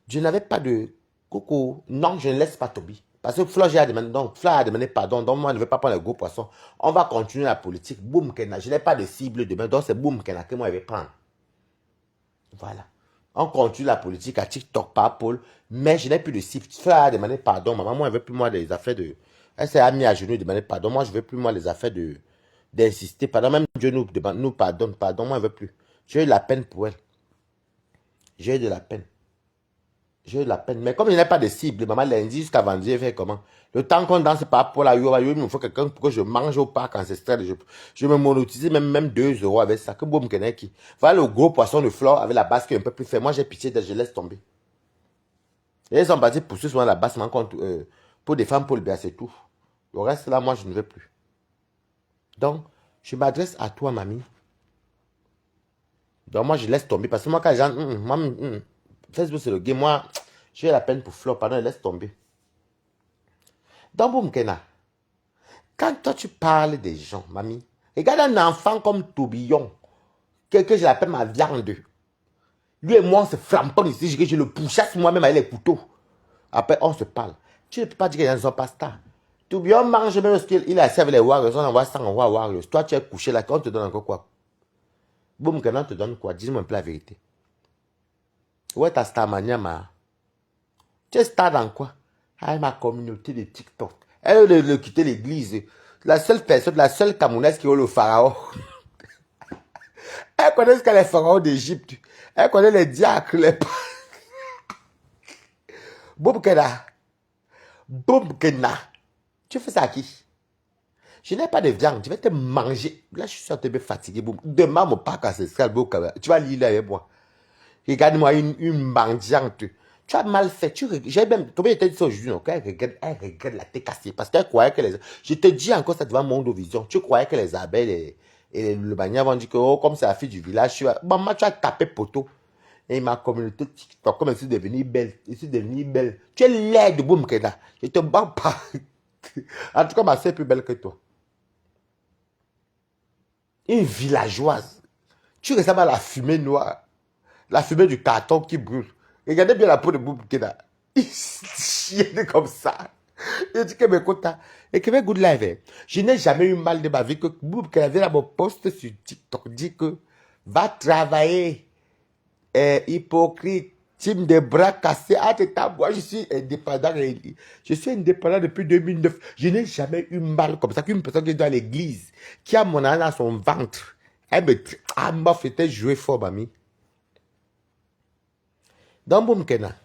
Je n'avais pas de... Coucou. Non, je ne laisse pas Toby. Parce que Flo a demandé, donc, Flo a demandé pardon. Donc, moi, je ne vais pas prendre le gros poisson. On va continuer la politique. Boum, Kena. Je n'ai pas de cible demain. Donc, c'est boum, Kena que moi, je vais prendre. Voilà. On continue la politique à TikTok par Paul. Mais je n'ai plus de cible. Flo a demandé pardon. Maman, moi, je ne veux plus, moi, les affaires de... Elle s'est mis à genoux et demandé pardon. Moi, je ne veux plus, moi, les affaires de... d'insister. Pardon, même Dieu nous pardonne. Pardon, moi, je ne veux plus. J'ai eu la peine pour elle. J'ai eu de la peine. J'ai eu de la peine. Mais comme je n'ai pas de cible, maman lundi jusqu'à vendredi, elle fait comment? Le temps qu'on danse par pour la yoga, il me faut quelqu'un pour que je mange au parc ancestral. Je me monétise même 2 euros avec ça. Que boum, qui. Voilà le gros poisson de flore avec la basse qui est un peu plus fait. Moi, j'ai pitié, je laisse tomber. Et ils sont partis pour ce soir la basse, pour des femmes, pour le bien, c'est tout. Le reste là, moi, je ne veux plus. Donc, je m'adresse à toi, mamie. Donc, moi, je laisse tomber. Parce que moi, quand les gens, Facebook, c'est le game. Moi, j'ai la peine pour flore. Pardon, je laisse tomber. Donc, boum, Kena. Quand toi, tu parles des gens, mamie, regarde un enfant comme Tourbillon, que je l'appelle ma viande. Lui et moi, on se flamponne ici, je le pouchasse moi-même avec les couteaux. Après, on se parle. Tu ne peux pas dire qu'il y a un pasta. Tourbillon mange même parce qu'il est assis avec les warriors, on envoie 100 warriors. Toi, tu es couché là, on te donne encore quoi? Boum, Kena, on te donne quoi? Dis-moi un peu la vérité. Où est ta star mania, ma? Tu es star dans quoi? Ah, ma communauté de TikTok. Elle veut quitter l'église. La seule personne, la seule Camerounaise qui a le pharaon. Elle connaît ce qu'est les pharaons d'Égypte. Elle connaît les diacres, les... Boubkena. Boubkena. Tu fais ça à qui? Je n'ai pas de viande. Je vais te manger. Là, je suis un peu fatigué. Demain, mon parc ancestral, tu vas lire là avec moi. Regarde-moi une mendiante. Tu as mal fait. J'ai même... Comment était dit ça aujourd'hui? Elle regarde la tête cassée. Parce qu'elle croyait que les... Je te dis encore ça devant Monde Vision. Tu croyais que les abeilles et le bagnat vont dire que, oh, comme c'est la fille du village, maman, tu as tapé poteau. Et ma communauté TikTok, comme elle est devenue belle. Elle est devenue belle. Tu es laide, boum, Kena. Je te bats pas. En tout cas, ma soeur est plus belle que toi. Une villageoise. Tu ressembles à la fumée noire. La fumée du carton qui brûle. Regardez bien la peau de Boum Kena. Il chienne comme ça. Il dit que me content. Et que good life. Je n'ai jamais eu mal de ma vie que Boum Kena vient à mon poste sur TikTok. Dit que va travailler. Hypocrite. Team de bras cassés. Ah, moi, je suis indépendant. Je suis indépendant depuis 2009. Je n'ai jamais eu mal comme ça. Qu'une personne qui est dans l'église, qui a mon âne dans son ventre. Elle me dit, ah, ma fait jouer fort, mamie. Dans Boum Kena,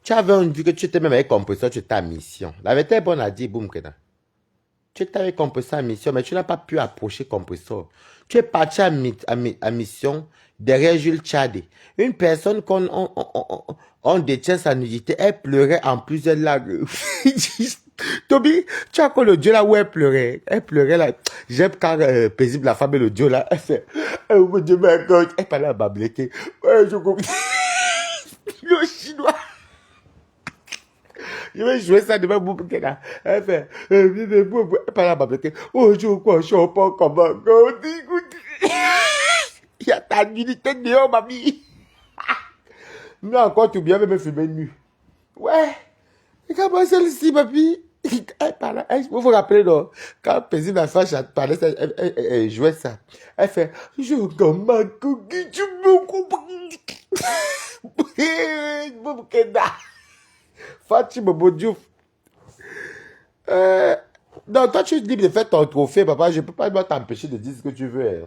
tu avais dit que tu étais même avec compresseur, tu étais à mission. La vérité est bonne à dire, Boum Kena. Tu étais avec compresseur à mission, mais tu n'as pas pu approcher compresseur. Tu es parti à mission derrière Jules Tchadé. Une personne on détient sa nudité, elle pleurait en plusieurs larmes. Toby, tu as quoi le Dieu là où elle pleurait? Elle pleurait là. J'aime quand paisible la femme et le Dieu là. Elle fait, oh mon Dieu, ma God. Elle parlait à Babléké. Ouais, je comprends. Le chinois. Je vais jouer ça devant Boum Kena. Elle fait, elle parlait à Babléké. Oh, je crois, je suis pas comme un God. Il y a ta nudité dehors, mamie. Mais encore, tu bien me filmer nu. Ouais. Et comment celle-ci, papy? Vous vous rappelez, non? Quand Paisy, ma femme, parlait, elle jouait ça. Elle fait, je comme ma cookie, tu me comprends? Boum Kena. Fatima Bodjouf. Non, toi, tu es libre de faire ton trophée, papa. Je ne peux pas t'empêcher de dire ce que tu veux.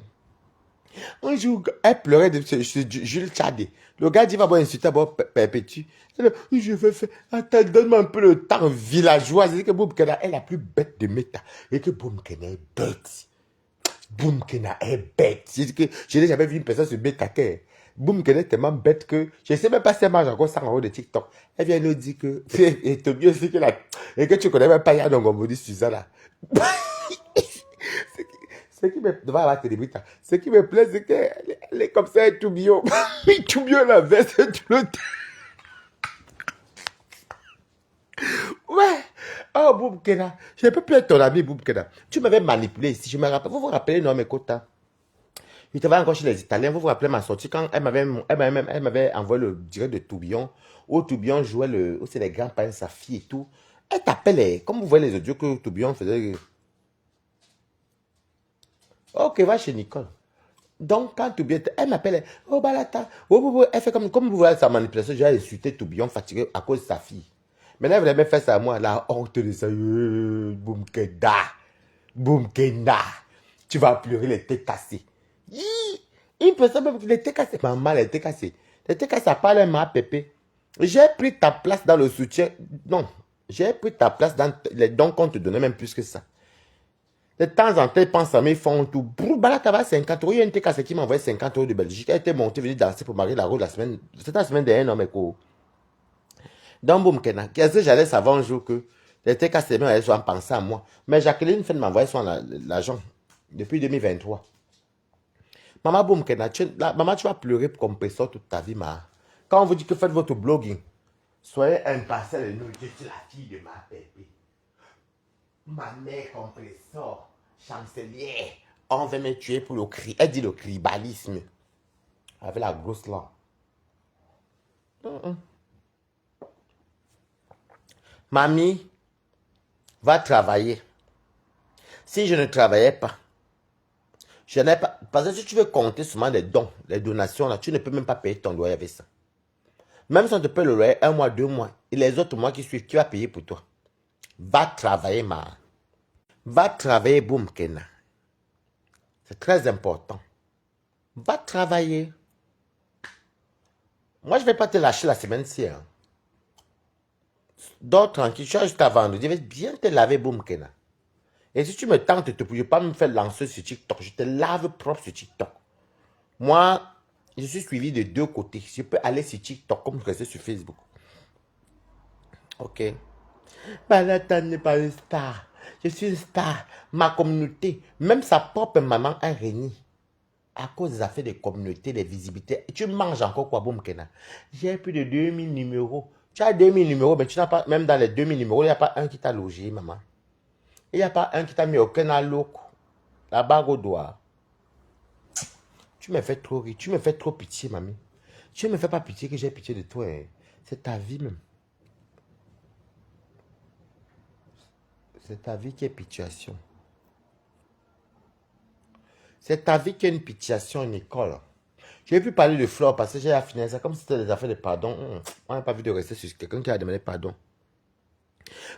Un jour, elle pleurait de Jules Tchadé. Le gars dit, va voir insulter à Perpétue. Je vais faire, attends, donne-moi un peu le temps villageois. C'est que Boum Kena est la plus bête de méta. Et que Boum Kena est bête. Boum Kena est bête. C'est que je n'ai jamais vu une personne se méta. Boum Kena est tellement bête que je ne sais même pas si elle mange encore 100 € de TikTok. Elle vient nous dire que, et c'est mieux aussi que la, et que tu connais même pas Yann Ngomodi Suzanne. Ce qui me, devant la télé, ce qui me plaît, c'est qu'elle est comme ça, elle est tout bio. Tout bio la veste, tout le temps. Ouais. Oh, Boum Kena. Je ne peux plus être ton ami, Boum Kena. Tu m'avais manipulé ici. Je me rappelle. Vous vous rappelez, non, mes quotas. Je travaillais encore chez les Italiens. Vous vous rappelez ma sortie quand elle m'avait envoyé le direct de Tourbillon. Où Tourbillon jouait où c'est les grands-parents, sa fille et tout. Elle t'appelait. Comme vous voyez les audios que Tourbillon faisait. Ok, va chez Nicole. Donc, quand Tourbillon, elle m'appelle, oh Balata, elle fait comme vous voyez sa manipulation, j'ai insulté Tourbillon fatigué à cause de sa fille. Maintenant, elle voulait faire ça à moi, la honte de ça. Boum Kena, Boum Kena, tu vas pleurer les têtes cassées. Une personne, les têtes cassées, maman, les têtes cassées. Les têtes cassées, ça parle ma pépé. J'ai pris ta place dans le soutien. Non, j'ai pris ta place dans les dons qu'on te donnait, même plus que ça. De temps en temps, ils pensent à mes fonds, tout. Balata va 50 €. Il y a une TKC qui m'a envoyé 50 € de Belgique. Elle était montée, venue danser pour Marie Laro la semaine. C'était la semaine dernière, non, mais quoi. Dans Boum Kena, qu'est-ce que j'allais savoir un jour que les TKC elles sont pensé à moi. Mais Jacqueline fait de m'envoyer l'argent depuis 2023. Maman Boum Kena, maman, tu vas pleurer comme compresseur toute ta vie, ma. Quand on vous dit que faites votre blogging, soyez impartial et nous, je suis la fille de ma pépé. Ma mère compresseur. Chancelier, on veut me tuer pour le cri. Elle dit le tribalisme. Avec la grosse là. Mamie, va travailler. Si je ne travaillais pas, je n'ai pas. Parce que si tu veux compter seulement les dons, les donations, là, tu ne peux même pas payer ton loyer avec ça. Même si on te paye le loyer 1 mois, 2 mois, et les autres mois qui suivent, qui va payer pour toi. Va travailler, ma. Va travailler, Boum Kena. C'est très important. Va travailler. Moi, je ne vais pas te lâcher la semaine-ci. Hein. Dors tranquille. Tu as jusqu'à vendredi. Je vais bien te laver, Boum Kena. Et si tu me tentes, je ne peux pas me faire lancer sur TikTok. Je te lave propre sur TikTok. Moi, je suis suivi de 2 côtés. Je peux aller sur TikTok comme je restais sur Facebook. Ok. Balata n'est pas une star. Je suis une star. Ma communauté, même sa propre maman a régné. À cause des affaires de communauté, des visibilités. Et tu manges encore quoi, Boum Kena? J'ai plus de 2000 numéros. Tu as 2000 numéros, mais tu n'as pas, même dans les 2000 numéros, il n'y a pas un qui t'a logé, maman. Il n'y a pas un qui t'a mis aucun alouk. La bague au doigt. Tu me fais trop rire. Tu me fais trop pitié, mamie. Tu ne me fais pas pitié que j'ai pitié de toi. Hein. C'est ta vie même. C'est ta vie qui est pitiation. C'est ta vie qui est une pitiation, une école. Je n'ai plus parler de Flore parce que j'ai affiné ça comme si c'était des affaires de pardon. On n'a pas vu de rester sur quelqu'un qui a demandé pardon.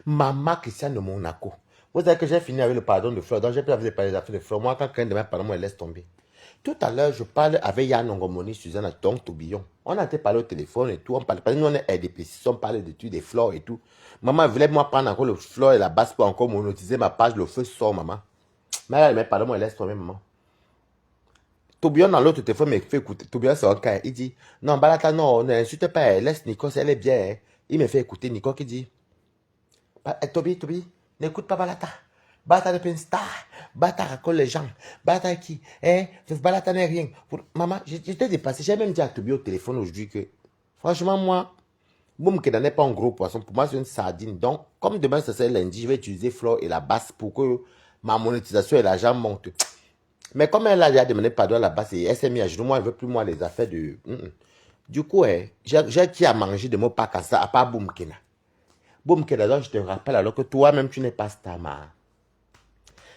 Maman Christiane de Monaco. Vous savez que j'ai fini avec le pardon de Flore. Donc j'ai plus envie de parler des affaires de Flore. Moi, quand quelqu'un demande pardon, moi, je laisse tomber. Tout à l'heure, je parle avec Yann Ongomoni, Suzanne donc Tourbillon. On a été parler au téléphone et tout. On parle, parce que nous, on est RDPC, on parle de tout, des fleurs et tout. Maman voulait moi prendre encore le fleur et la basse pour encore monétiser ma page. Le feu sort, maman. Mais elle met pardon, moi, elle laisse tomber, maman. Tourbillon dans l'autre téléphone me fait écouter. Tourbillon, c'est un cas. Il dit, non, Balata, non, n'insulte pas, laisse Nico, elle est bien. Il me fait écouter Nico qui dit, Toby, n'écoute pas Balata. Balata n'est pas une star. Balata raconte les gens. Balata qui, Balata n'est rien. Maman, j'étais dépassé. J'ai même dit à Toby au téléphone aujourd'hui que, franchement, moi, Boum Kena n'est pas un gros poisson. Pour moi, c'est une sardine. Donc, comme demain, c'est lundi, je vais utiliser Flore et la basse pour que ma monétisation et l'argent montent. Mais comme elle a déjà demandé pardon à la base et elle s'est mise à genoux, moi, elle ne veut plus moi les affaires de... Du coup, j'ai qui a mangé de mots pas comme ça, à part Boum Kena. Boum Kena, donc je te rappelle alors que toi-même, tu n'es pas star, ma.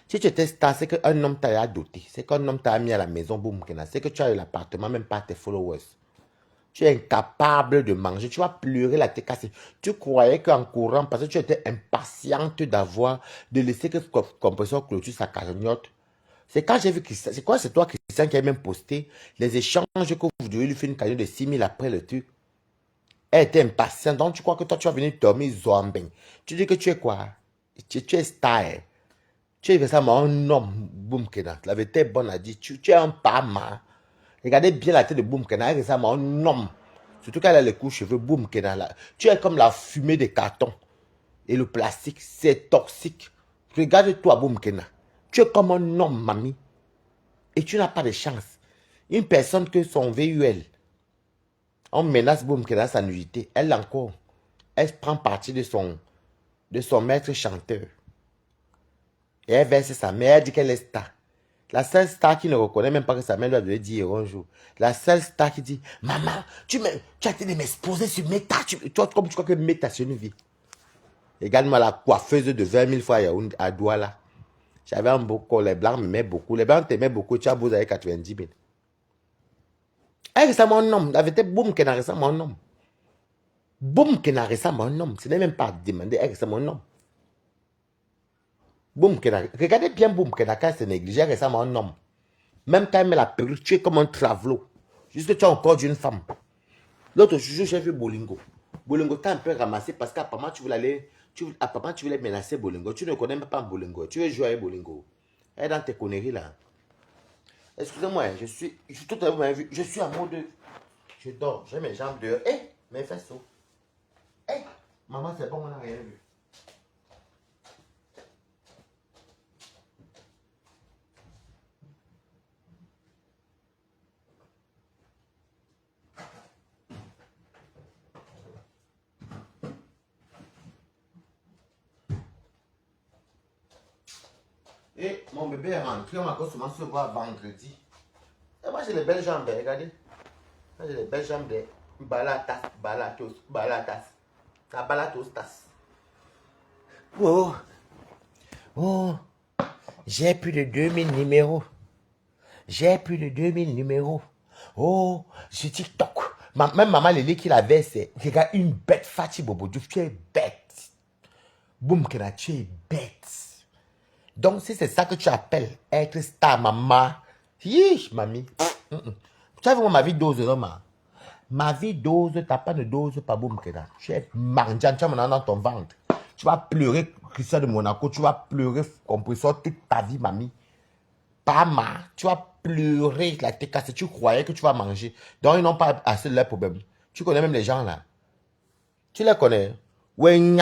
Si tu étais star, c'est qu'un homme t'a doté. C'est qu'un homme t'a mis à la maison, Boum Kena. C'est que tu as eu l'appartement, même pas tes followers. Tu es incapable de manger. Tu vas pleurer la tête cassée. Tu croyais qu'en courant, parce que tu étais impatiente de laisser que compresseur clôture sa cagnotte. C'est quand j'ai vu Christian, c'est toi Christian qui a même posté les échanges que vous devez lui faire une cagnotte de 6 000 après le truc. Elle était impatiente, donc tu crois que toi tu vas venir dormir zombie. Tu dis que tu es quoi? Tu es star. Tu es récemment un homme, Boum Kena. La vérité est bonne à dire. Tu es un pama. Regardez bien la tête de Boum Kena. Elle est récemment un homme. Surtout quand elle a les coups cheveux, Boum Kena. Tu es comme la fumée des cartons. Et le plastique, c'est toxique. Regarde-toi, Boum Kena. Tu es comme un homme, mamie. Et tu n'as pas de chance. Une personne que son VUL, on menace Boum Kena sa nullité. Elle encore, elle prend partie de son maître chanteur. Et elle verse sa mère, elle dit qu'elle est star. La seule star qui ne reconnaît même pas que sa mère lui a donné 10 € un jour. La seule star qui dit, maman, tu as été de m'exposer sur Meta. Toi, comme tu crois que Meta, c'est une vie. Regarde-moi la coiffeuse de 20 000 fois à Douala. J'avais un beau corps, les blancs m'aimaient beaucoup. Les blancs t'aimaient beaucoup, tu as beau avec 90 000. Elle reste mon homme. La vérité, Boum Kena reste mon homme. Boum Kena reste mon homme. Ce n'est même pas demandé, elle reste mon homme. Boum Kena. Regardez bien Boum Kena quand elle se néglige, elle reste mon homme. Même quand elle met la perruque, tu es comme un travelot. Juste que tu as encore d'une femme. L'autre jour, j'ai vu Bolingo. Bolingo t'a un peu ramassé parce qu'apparemment, tu voulais menacer Bolingo. Tu ne connais même pas Bolingo. Tu veux jouer avec Bolingo. Elle est dans tes conneries là. Excusez-moi, je suis tout à l'heure, je suis en mode. Je dors, j'ai mes jambes dehors. Mes fesses. Maman, c'est bon, on n'a rien vu. Et mon bébé est rentré, on va commencer à se voir vendredi. Et moi j'ai les belles jambes, regardez. Moi j'ai les belles jambes de balatas. La balatostas. Oh, j'ai plus de 2000 numéros. J'ai plus de 2000 numéros. Oh, sur TikTok. Même maman Lili qui l'avait, c'est regarde une bête Fati Bobo. Tu es bête. Boum Kena, tu es bête. Donc, si c'est ça que tu appelles être star, maman, yish, mamie. Tu sais vraiment ma vie dose, maman. Ma vie dose, t'as pas de dose, pas Boum Kena. Tu es mendiant, tu as maintenant dans ton ventre. Tu vas pleurer, Christian de Monaco, tu vas pleurer, compresseur, toute ta vie, mamie. Pas ma, tu vas pleurer, la tête cassée, tu croyais que tu vas manger. Donc, ils n'ont pas assez de leur problème. Tu connais même les gens là. Tu les connais. Tu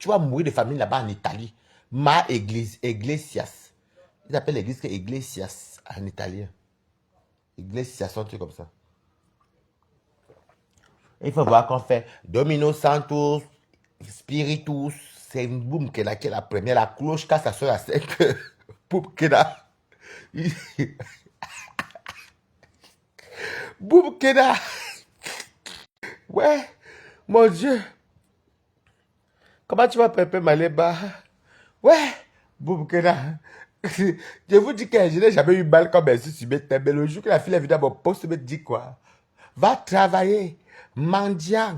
vas mourir de famille là-bas en Italie. Ma église, Iglesias. Ils appellent l'église que Iglesias en italien. Iglesias, un truc comme ça. Il faut voir qu'on fait Domino Santos, Spiritus, C'est une Boumkena qui est la première. La cloche, quand ça sonne à 5 heures, Boumkena. Boumkena. Ouais, mon Dieu. Comment tu vas, Pépé Maléba? Ouais, Boumkena. Je vous dis que je n'ai jamais eu mal comme elle sur mes thèmes. Mais le jour que la fille est venue à mon poste, me dit quoi? Va travailler, mendiant,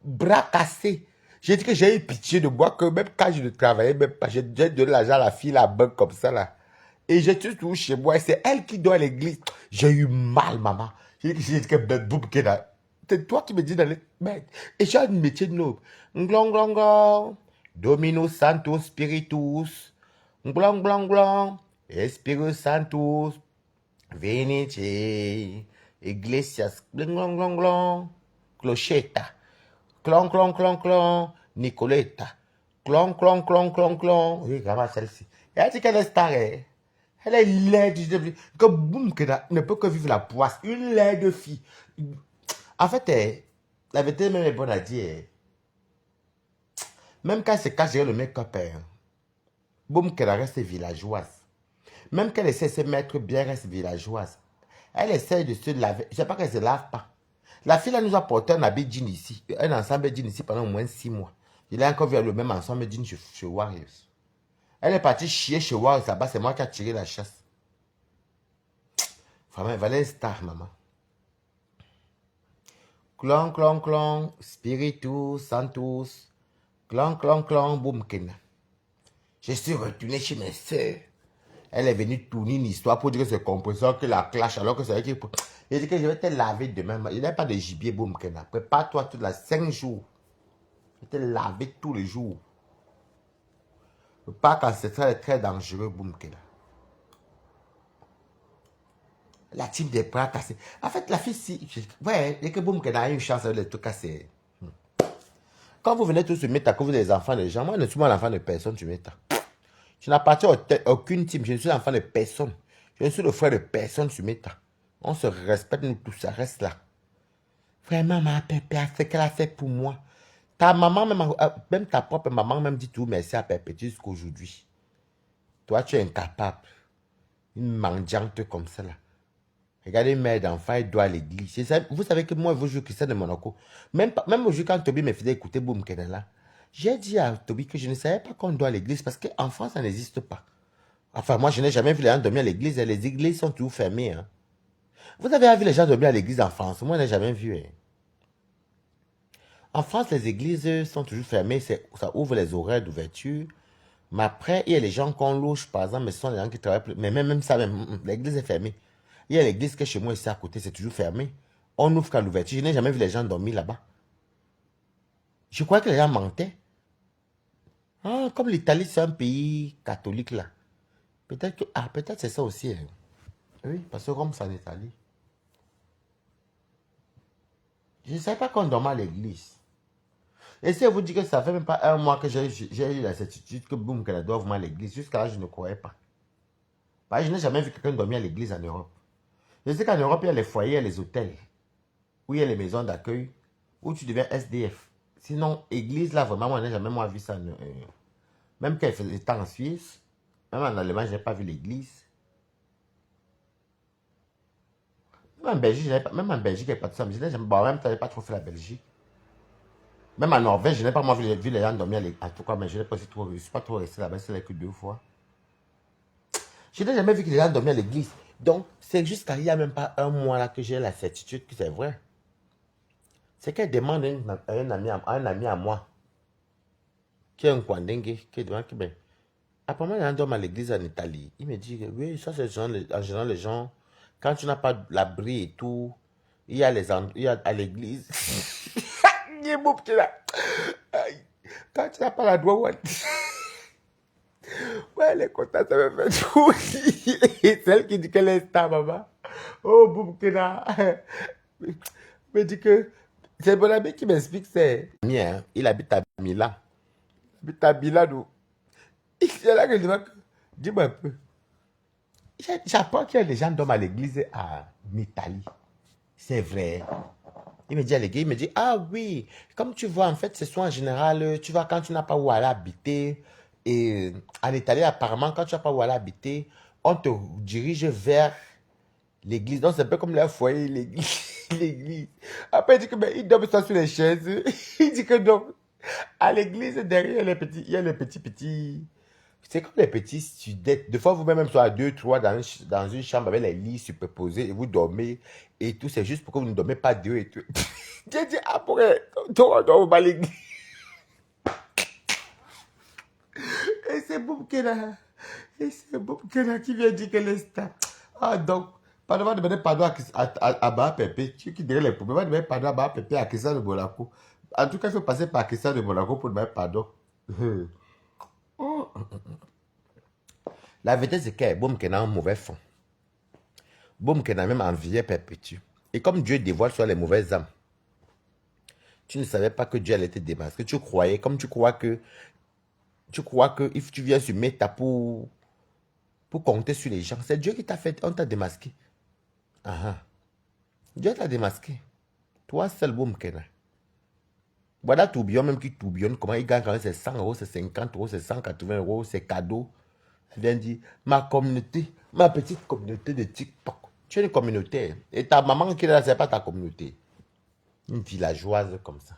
bras cassés. J'ai dit que j'ai eu pitié de moi, que même quand je ne travaillais même pas, j'ai donné l'argent à la fille, la banque comme ça là. Et j'étais toujours chez moi, et c'est elle qui doit à l'église. J'ai eu mal, maman. J'ai dit que Boumkena. C'est toi qui me dis d'aller. Et j'ai un métier noble. Nglong, glong, glong. Dominus Santos Spiritus. Nglong, glong, glong. Espiritus Santos. Venite. Iglesias. Glong, glong, glong. Clochetta. Clon, clon, clon, clon. Nicoletta. Clon, clon, clon, clon, clon. Oui, regarde celle-ci. Elle dit qu'elle est star, hein. Elle est laide. Comme boum, qu'elle ne peut que vivre la poisse. Une laide fille. En fait, la vérité même est bonne à dire. Même quand elle se cache derrière le make-up, boum, qu'elle reste villageoise. Même qu'elle essaie de se mettre bien, reste villageoise. Elle essaie de se laver. Je ne sais pas qu'elle ne se lave pas. La fille, elle nous a porté un habit jean ici. Un ensemble jean ici pendant au moins 6 mois. Il a encore vu le même ensemble jean chez Warriors. Elle est partie chier chez Warriors là-bas. C'est moi qui ai tiré la chasse. Vraiment, elle valait une star, maman. Clon, clon, clon. Spiritus, Santos. Clon, clon, clon, Boumkena. Je suis retourné chez mes soeurs. Elle est venue tourner une histoire pour dire que c'est compresseur que la clash, alors que c'est elle qui... J'ai dit que je vais te laver demain. Il n'y a pas de gibier, Boumkena. Prépare-toi toute la 5 jours. Je vais te laver tous les jours. Le parc ancestral est très dangereux, Boumkena. La team des bras cassés. En fait, la fille, si... Ouais, et que Boumkena a une chance avec les trucs cassés. Quand vous venez tous se mettre à cause des enfants des gens, moi, je ne suis pas l'enfant de personne, tu mets. Je n'appartiens à aucune team. Je ne suis l'enfant de personne. Je ne suis le frère de personne, tu mets. On se respecte, nous tous, ça reste là. Vraiment, ma Pépé, ce qu'elle a fait pour moi. Ta maman, même ta propre maman, même dit tout merci à Pépé jusqu'aujourd'hui. Toi, tu es incapable. Une mendiante comme ça, là. Regardez une mère d'enfant, elle doit à l'église. Vous savez que moi, vous jouez Christian de Monaco. Même aujourd'hui, quand Toby me faisait écouter Boumkena là, j'ai dit à Toby que je ne savais pas qu'on doit à l'église parce qu'en France, ça n'existe pas. Enfin, moi, je n'ai jamais vu les gens dormir à l'église. Les églises sont toujours fermées. Hein. Vous avez vu les gens dormir à l'église en France? Moi, je n'ai jamais vu. Hein. En France, les églises sont toujours fermées. Ça ouvre les horaires d'ouverture. Mais après, il y a les gens qu'on loge, par exemple, mais ce sont les gens qui travaillent plus. Mais même ça, l'église est fermée. Il y a l'église que chez moi, ici à côté, c'est toujours fermé. On ouvre qu'à l'ouverture. Je n'ai jamais vu les gens dormir là-bas. Je crois que les gens mentaient. Ah, comme l'Italie, c'est un pays catholique là. Peut-être que... Ah, peut-être c'est ça aussi. Hein. Oui, parce que comme ça en Italie. Je ne savais pas qu'on dormait à l'église. Et si vous dit que ça fait même pas un mois que j'ai eu la certitude que boum, qu'elle doit vraiment à l'église. Jusqu'à là, je ne croyais pas. Parce que je n'ai jamais vu quelqu'un dormir à l'église en Europe. Je sais qu'en Europe, il y a les foyers, il y a les hôtels. Où il y a les maisons d'accueil. Où tu deviens SDF. Sinon, église, là, vraiment, moi, je n'ai jamais moi, vu ça. Même quand il faisait temps en Suisse. Même en Allemagne, je n'ai pas vu l'église. Même en Belgique, il n'y a pas de ça. Je n'ai jamais, bon, en même temps, je n'ai pas trop fait la Belgique. Même en Norvège, je n'ai pas moi vu les gens dormir à l'église. En tout cas, mais je ne suis pas trop resté là-bas, c'est là que 2 fois. Je n'ai jamais vu que les gens dormaient à l'église. Donc, c'est jusqu'à il n'y a même pas un mois là que j'ai la certitude que c'est vrai. C'est qu'elle demande à un ami à moi, qui est un Kwandengue, qui demande que, ben, apparemment, les gens dorment à l'église en Italie. Il me dit que oui, ça c'est en général les gens, quand tu n'as pas l'abri et tout, il y a à l'église. Quand tu n'as pas la droite, ouais, les contents, ça me fait tout. C'est elle qui dit qu'elle est star, maman. Oh, Boumkena. Me dit que c'est mon ami qui m'explique, c'est mien. Il habite à Milan. Il habite à Milan. C'est là que je dis, dis-moi un peu. J'apprends qu'il y a des gens dorment à l'église en Italie. C'est vrai. Il me dit à l'église, il me dit, ah oui, comme tu vois, en fait, ce sont en général, tu vois, quand tu n'as pas où aller habiter, et en Italie, apparemment, quand tu n'as pas où aller habiter, on te dirige vers l'église. Donc, c'est un peu comme leur foyer, l'église. L'église. Après, il dit que, mais il dorment ça sur les chaises. Il dit que non. À l'église, derrière, il y a les petits. C'est comme les petits studettes. Des fois, vous-même soit à deux, trois dans une chambre avec les lits superposés et vous dormez et tout. C'est juste pour que vous ne dormez pas deux et tout. J'ai dit, après, on dort à l'église. Et c'est Boubkena. Et c'est Boubkena qui vient dire que est stable. Ah, donc, pardon, va demander pardon à Ba Pépé. Tu qui dirait les problèmes. Va demander pardon à Ba Pépé à Christian de Monaco. En tout cas, il faut passer par Christian de Monaco pour demander pardon. Oh. La vérité, c'est que Boubkena a un mauvais fond. Boubkena même envié perpétue. Et comme Dieu dévoile sur les mauvaises âmes, tu ne savais pas que Dieu allait te démasquer. Tu croyais, comme tu crois que if tu viens sur Meta pour compter sur les gens, c'est Dieu qui t'a fait, on t'a démasqué. Dieu t'a démasqué. Toi seul, Boubkena. Voilà tourbillon même qui tourbillonne, comment il gagne quand même ses 100 euros, ses 50 euros, ses 180 euros, ses cadeaux. Elle vient dire, ma communauté, ma petite communauté de TikTok. Tu es une communauté. Et ta maman qui est là, c'est pas ta communauté. Une villageoise comme ça.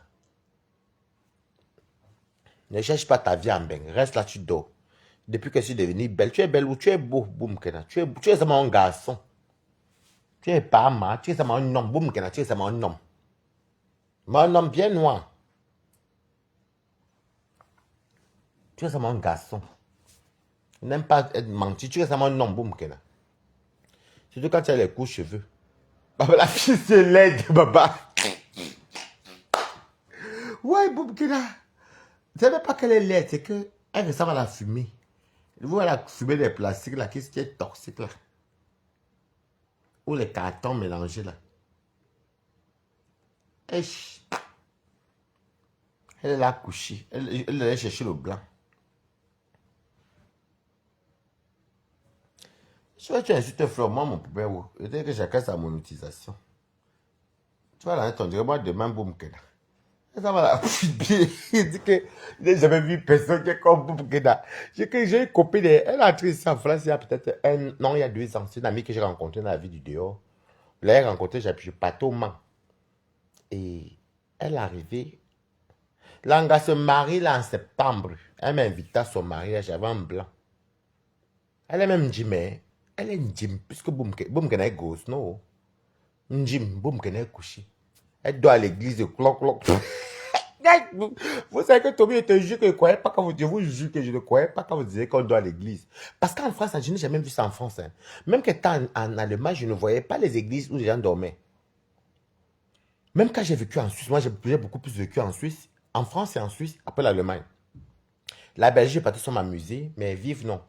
Ne cherche pas ta vie en bain. Reste là, tu dors. Depuis que je suis devenue belle, tu es belle ou tu es beau, Boubkena. Tu es seulement un garçon. Tu es pas ma, tu es seulement un homme, Boubkena, tu es seulement un homme. Mais un homme bien noir. Tu es seulement un garçon. N'aime pas être menti, tu es seulement un homme, Boubkena. Surtout quand tu as les courts cheveux. Baba, la fille c'est laide, baba. Ouais, Boubkena. Tu ne sais pas qu'elle est laide, c'est qu'elle ressemble à la fumée. Vous voyez la fumée des plastiques là, qui est toxique là. Ou les cartons mélangés là. Elle est là couchée. Elle allait chercher le blanc. Je vais tu insultes Fleur, moi mon poupée, je dis que chacun sa monétisation. Tu vas là, ton dirait, moi demain, Boubkena. Ça va la bien. Il dit que je n'ai jamais vu personne qui est comme Boubkena. J'ai une copine, elle est entrée ici en France il y a peut-être non, il y a 2 ans. C'est une amie que j'ai rencontrée dans la vie du dehors. Je l'ai rencontrée, je partais au Mans. Et elle est arrivée. L'anga se marie là en septembre. Elle m'a invité à son mariage, j'avais un blanc. Elle est même dit, mais elle est une gym, puisque Boubkena est grosse, non? Une gym, Boubkena est couchée. Elle doit à l'église, cloc, cloc. Vous savez que Tommy, je te jure que je ne croyais pas quand je vous jure que je ne croyais pas quand vous disiez qu'on doit à l'église. Parce qu'en France, je n'ai jamais vu ça en France. Hein. Même qu'étant en Allemagne, je ne voyais pas les églises où les gens dormaient. Même quand j'ai vécu en Suisse, moi j'ai beaucoup plus vécu en Suisse, en France et en Suisse, après l'Allemagne. La Belgique, j'ai parti sur m'amuser, mais vivre, non.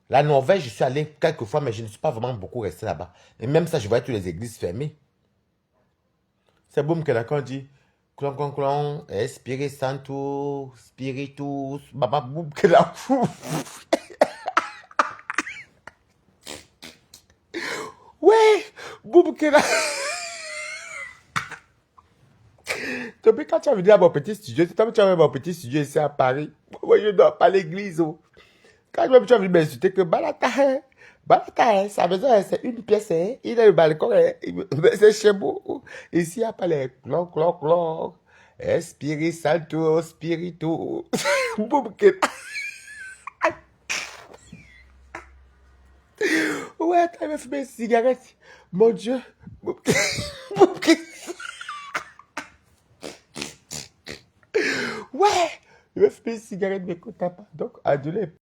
La Norvège, je suis allé quelques fois, mais je ne suis pas vraiment beaucoup resté là-bas. Et même ça, je voyais toutes les églises fermées. C'est boum que d'accord dit. Clon, clon, clon, Esprit Santo, Spiritus, Baba boum que la fou. Ouais, boum que la. Depuis quand tu as venu à mon petit studio, tu as vu mon petit studio ici à Paris. Moi, je ne dors pas à l'église. Oh. Quand tu as venu m'insulter que Balata, sa maison, c'est une pièce, hein. Il a le balcon, hein. C'est chez moi. Ici, il n'y a pas les clon, clon, clon. Esprit Santo, Spiritu. Boum que. Ouais, tu as fumé une cigarette. Mon Dieu. Boum que. Ouais, je vais fumer une cigarette, mais écoute pas. Donc, adieu.